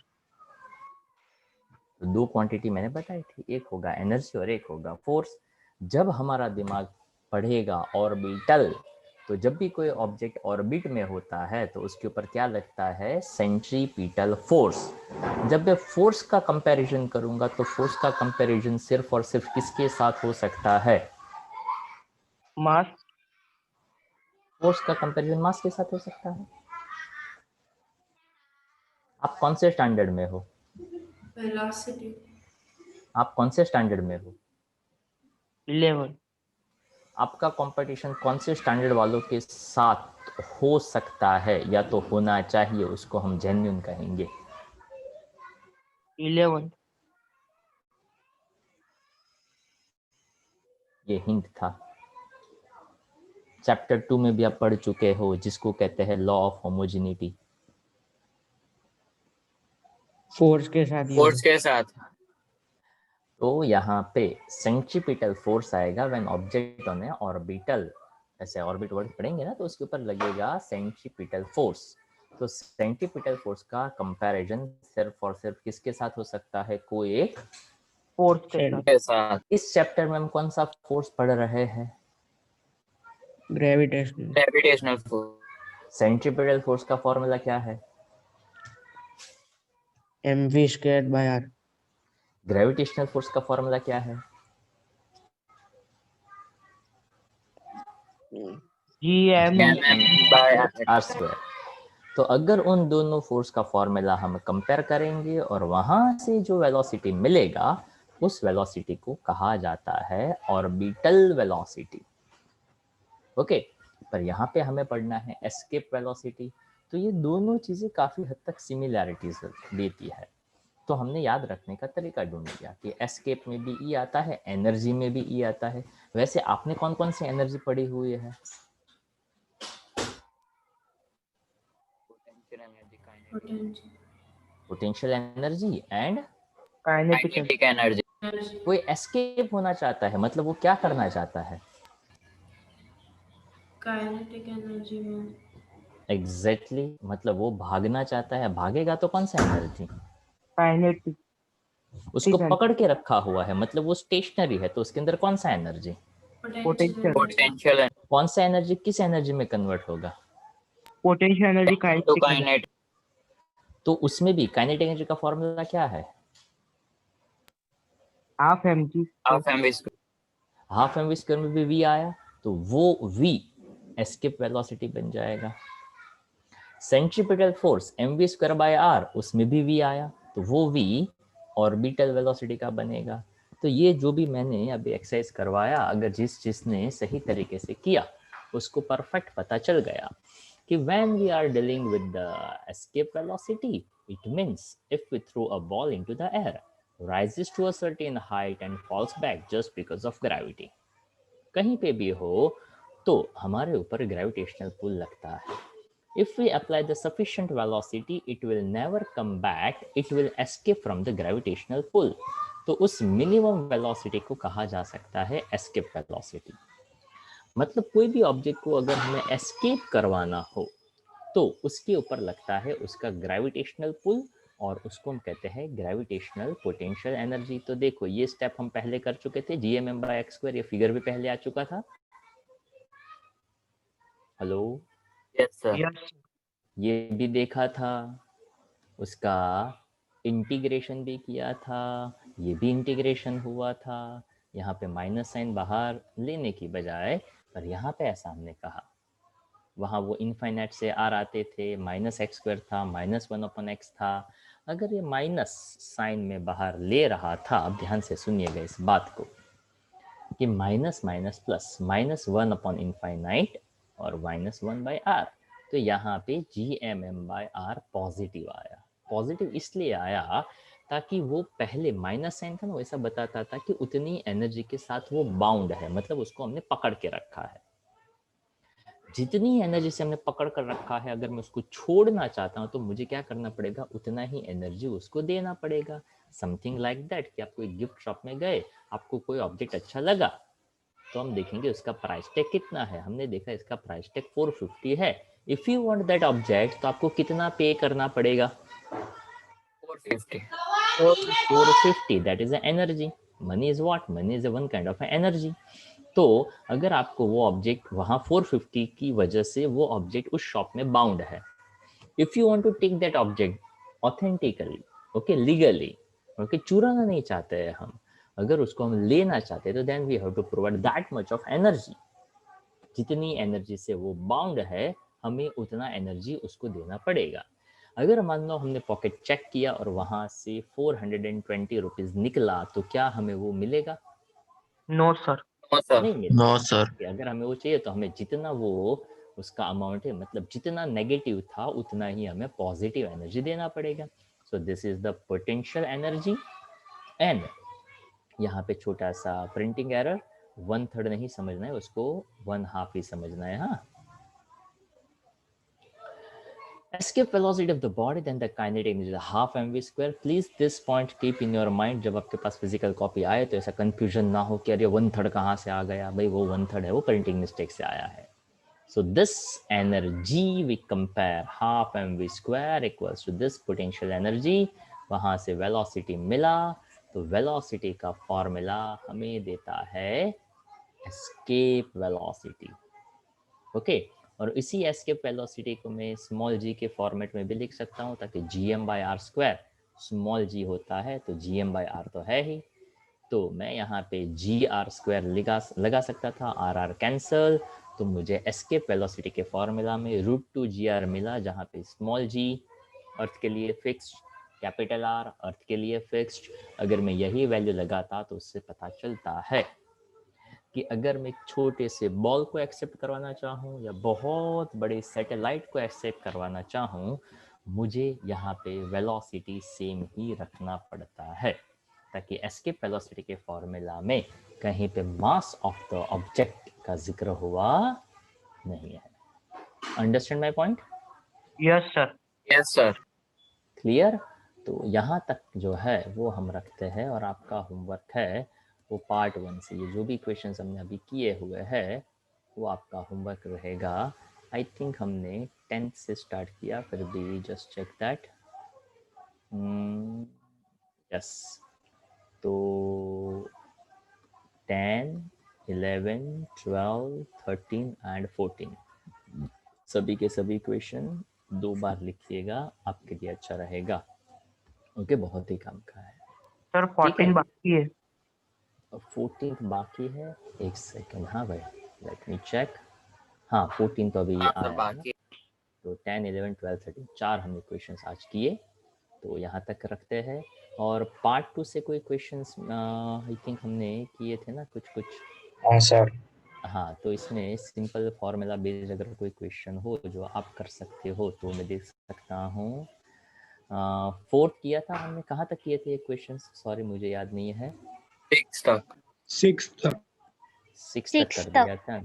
तो 2 क्वांटिटी मैंने बताई थी, एक होगा एनर्जी और एक होगा फोर्स। जब हमारा दिमाग पढ़ेगा ऑर्बिटल, तो जब भी कोई ऑब्जेक्ट ऑर्बिट में होता है तो उसके ऊपर क्या लगता है, सेंट्रीपिटल फोर्स। जब मैं फोर्स का कंपैरिजन करूंगा तो फोर्स का कंपैरिजन सिर्फ और सिर्फ किसके साथ हो सकता है, मास। फोर्स का कंपैरिजन मास के साथ हो सकता है। आप कौन से स्टैंडर्ड में हो, वेलोसिटी। आप कौन से स्टैंडर्ड में हो, 11। आपका कंपटीशन कौन से स्टैंडर्ड वालों के साथ हो सकता है या तो होना चाहिए, उसको हम जेन्युइन कहेंगे। 11। ये हिंट था। चैप्टर 2 में भी आप पढ़ चुके हो, जिसको कहते हैं लॉ ऑफ होमोजेनिटी। फोर्स के साथ ये फोर्स के साथ। तो यहाँ पे सेंट्रीपिटल फोर्स आएगा when object on A orbital, ऐसे ऑर्बिट वर्ड पढ़ेंगे ना तो उसके ऊपर लगेगा सेंट्रीपिटल फोर्स। तो सेंट्रीपिटल फोर्स का कंपैरिजन सिर्फ और सिर्फ किसके साथ हो सकता है, कोई एक फोर्स के साथ। के साथ। इस चैप्टर में हम कौन सा फोर्स पढ़ रहे हैं, gravitational. Gravitational force. Centripetal force का फॉर्मूला क्या है, mv²/r। ग्रेविटेशनल फोर्स का फॉर्मूला क्या है, Gm/r²। तो अगर उन दोनों फोर्स का फॉर्मूला हम कंपेयर करेंगे और वहां से जो वेलोसिटी मिलेगा उस वेलोसिटी को कहा जाता है ऑर्बिटल वेलोसिटी। ओके, पर यहाँ पे हमें पढ़ना है एस्केप वेलोसिटी। तो ये दोनों चीजें काफी हद तक सिमिलैरिटीज देती है। तो हमने याद रखने का तरीका ढूंढ लिया कि एस्केप में भी ई आता है, एनर्जी में भी ई आता है। वैसे आपने कौन कौन सी एनर्जी पढ़ी हुई है, potential energy and kinetic energy. कोई एस्केप होना चाहता है, मतलब वो क्या करना चाहता है, काइनेटिक एनर्जी में एग्जैक्टली मतलब वो भागना चाहता है। भागेगा तो कौन सा एनर्जी, काइनेटिक। उसको पकड़ के रखा हुआ है, मतलब वो स्टेशनरी है, तो उसके अंदर कौन सा एनर्जी, पोटेंशियल। पोटेंशियल कौन सा एनर्जी किस एनर्जी में कन्वर्ट होगा, potential energy to kinetic. Kinetic. तो उसमें भी काइनेटिक एनर्जी का फॉर्मूला क्या है, half mg। Half M half M V square में भी वी आया तो वो वी एस्केप वेलोसिटी बन जाएगा। सेंट्रीपिटल फोर्स mv²/r, उसमें भी v आया तो वो v ऑर्बिटल वेलोसिटी का बनेगा। तो ये जो भी मैंने अभी एक्सरसाइज करवाया, अगर जिसने सही तरीके से किया उसको परफेक्ट पता चल गया कि when we are dealing with the escape velocity, it means if we throw a ball into the air, rises to a certain height and falls back just because of gravity, कहीं पे भी हो तो हमारे ऊपर ग्रेविटेशनल पुल लगता है। If we apply the sufficient velocity, it will never come back, it will escape from the gravitational pull. तो उस मिनिमम वेलोसिटी को कहा जा सकता है एस्केप वेलोसिटी। मतलब कोई भी ऑब्जेक्ट को अगर हमें एस्केप करवाना हो तो उसके ऊपर लगता है उसका ग्रेविटेशनल पुल, और उसको हम कहते हैं ग्रेविटेशनल पोटेंशियल एनर्जी। तो देखो ये स्टेप हम पहले कर चुके थे, gm/x², ये फिगर भी पहले आ चुका था। Hello, yes sir. ये भी देखा था, उसका इंटीग्रेशन भी किया था, ये भी इंटीग्रेशन हुआ था। यहाँ पे माइनस साइन बाहर लेने की बजाय पर यहाँ पे ऐसा हमने कहा, वहाँ वो इनफाइनाइट से आर आते थे, -x² था, -1/x था। अगर ये माइनस साइन में बाहर ले रहा था, अब ध्यान से सुनिएगा इस बात को कि माइनस माइनस प्लस, -1/∞ और -1/r। तो यहाँ पे gmm/r पॉजिटिव आया। पॉजिटिव इसलिए आया ताकि वो पहले माइनस साइन था ना, वैसा बताता था कि उतनी एनर्जी के साथ वो बाउंड है, मतलब उसको हमने पकड़ के रखा है। जितनी एनर्जी से हमने पकड़ कर रखा है, अगर मैं उसको छोड़ना चाहता हूँ तो मुझे क्या करना पड़ेगा, उतना ही एनर्जी उसको देना पड़ेगा। समथिंग लाइक दैट कि आप कोई गिफ्ट शॉप में गए, आपको कोई ऑब्जेक्ट अच्छा लगा तो हम देखेंगे उसका प्राइस टैग कितना है। हमने देखा इसका प्राइस टैग 450 है। If you want that object तो आपको कितना पे करना पड़ेगा, 450. 450, that is an energy. Money is what? Money is a one kind of an energy. तो अगर आपको वो ऑब्जेक्ट वहां 450 की वजह से वो ऑब्जेक्ट उस शॉप में बाउंड है, if you want to take that object authentically, okay, legally, okay, चुराना नहीं चाहते हैं हम, अगर उसको हम लेना चाहते हैं तो then we have to provide that much of energy. जितनी एनर्जी से वो बाउंड है हमें उतना एनर्जी उसको देना पड़ेगा. अगर मान लो हमने पॉकेट चेक किया और वहां से 420 रुपीज निकला तो क्या हमें वो मिलेगा? No sir. No, sir. नहीं मिलेगा. No sir. अगर हमें वो चाहिए तो हमें जितना वो उसका अमाउंट है, मतलब जितना नेगेटिव था उतना ही हमें पॉजिटिव एनर्जी देना पड़ेगा. So this is the potential energy. And यहाँ पे छोटा सा प्रिंटिंग एरर, 1/3 नहीं समझना है उसको, 1/2 ही समझना है. हाँ, escape velocity of the body then the kinetic energy is half mv square. Please this point keep in your mind. जब आपके पास फिजिकल कॉपी आए तो ऐसा कंफ्यूजन ना हो कि अरे 1/3 कहाँ से आ गया. भाई वो 1/3 है, वो प्रिंटिंग मिस्टेक से आया है. So this energy we compare half mv square equals to this potential energy. वहां से velocity मिला तो velocity का फॉर्मूला हमें देता है escape velocity. ओके, और इसी एस्केप वेलोसिटी को मैं स्मॉल जी के फॉर्मेट में भी लिख सकता हूँ ताकि gm/r स्क्वायर, स्मॉल जी होता है तो gm/r तो है ही, तो मैं यहाँ पे gr स्क्वायर लगा सकता था, r कैंसल, तो मुझे एस्केप वेलोसिटी के फॉर्मूला में √2gr मिला, जहाँ पे स्मॉल जी अर्थ के लिए फिक्स्ड, कैपिटल R अर्थ के लिए फिक्स्ड. अगर मैं यही वैल्यू लगाता तो उससे पता चलता है कि अगर मैं छोटे से बॉल को एक्सेप्ट करवाना चाहूँ या बहुत बड़े सैटेलाइट को एक्सेप्ट करवाना चाहूँ, मुझे यहाँ पे वेलोसिटी सेम ही रखना पड़ता है ताकि एस्केप वेलोसिटी के फॉर्मूला में कहीं पे मास ऑफ द ऑब्जेक्ट का जिक्र हुआ नहीं है. Understand my point? Yes sir. Yes, sir. Clear? तो यहाँ तक जो है वो हम रखते हैं और आपका होमवर्क है वो पार्ट 1 से ये जो भी क्वेश्चंस हमने अभी किए हुए हैं वो आपका होमवर्क रहेगा. आई थिंक हमने 10 से स्टार्ट किया, फिर भी जस्ट चेक दैट. यस, तो 10, 11, 12, 13 एंड 14 सभी के सभी क्वेश्चन 2 बार लिखिएगा, आपके लिए अच्छा रहेगा. ओके, बहुत ही काम का है. सर ठीक है. 14 बाकी है. 14th बाकी है, एक सेकंड. हाँ भाई, लेट मी चेक. हाँ, 14 तो अभी हाँ, आया sir, है ना. बाकी. तो 10, 11, 12, 13 4 हमने क्वेश्चंस आज किए, तो यहाँ तक रखते हैं. और पार्ट 2 से कोई क्वेश्चंस आई थिंक हमने किए थे ना कुछ. हाँ सर. हाँ, तो इसमें सिंपल फॉर्मूला बेस्ड अगर कोई क्वेश्चन हो जो आप कर सकते हो तो मैं देख सकता हूँ. 4 किया था हमने, कहाँ तक किए थे ये क्वेश्चंस? सॉरी मुझे याद नहीं है. 6 तक. 6 तक. 6 तक कर दिया था.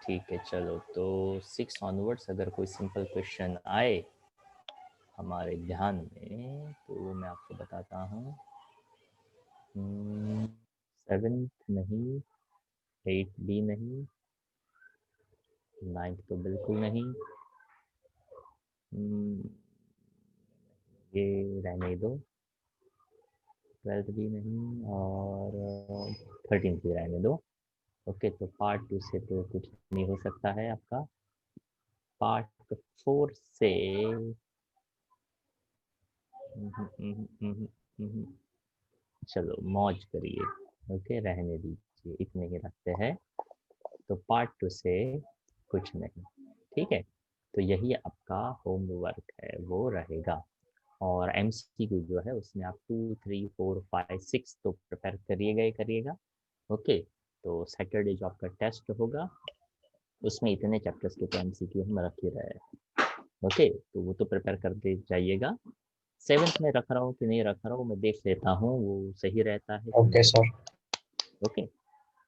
ठीक है, चलो, तो 6 ऑनवर्ड्स अगर कोई सिंपल क्वेश्चन आए हमारे ध्यान में तो मैं आपको बताता हूँ. 7th नहीं, 8th भी नहीं, 9th तो बिल्कुल नहीं, ये रहने दो, 12th भी नहीं और 13th भी रहने दो. ओके, तो पार्ट 2 से तो कुछ नहीं हो सकता है आपका. पार्ट 4 से चलो मौज करिए. ओके, रहने दीजिए, इतने ही रखते हैं. तो पार्ट 2 से कुछ नहीं. ठीक है, तो यही आपका होमवर्क है वो रहेगा. और MCQ जो है उसमें आप 2, 3, 4, 5, 6 तो प्रिपेयर करिएगा. ओके, तो सैटरडे जो आपका टेस्ट होगा उसमें इतने चैप्टर्स के तो MCQ हम रख ही रहे हैं. ओके, तो वो तो प्रिपेयर करते जाइएगा. 7th में रख रहा हूँ कि नहीं रख रहा हूँ मैं देख लेता हूँ, वो सही रहता है. Okay sir. ओके,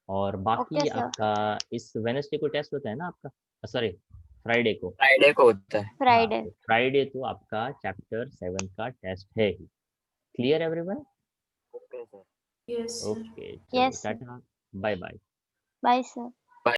और बाकी आपका इस वेडनेसडे को टेस्ट होता है ना आपका, सॉरी फ्राइडे को. फ्राइडे को होता है. फ्राइडे तो आपका चैप्टर 7 का टेस्ट है ही. Clear everyone? Okay sir. Yes, sir. Okay, चलो टाटा, बाय बाय. Bye sir.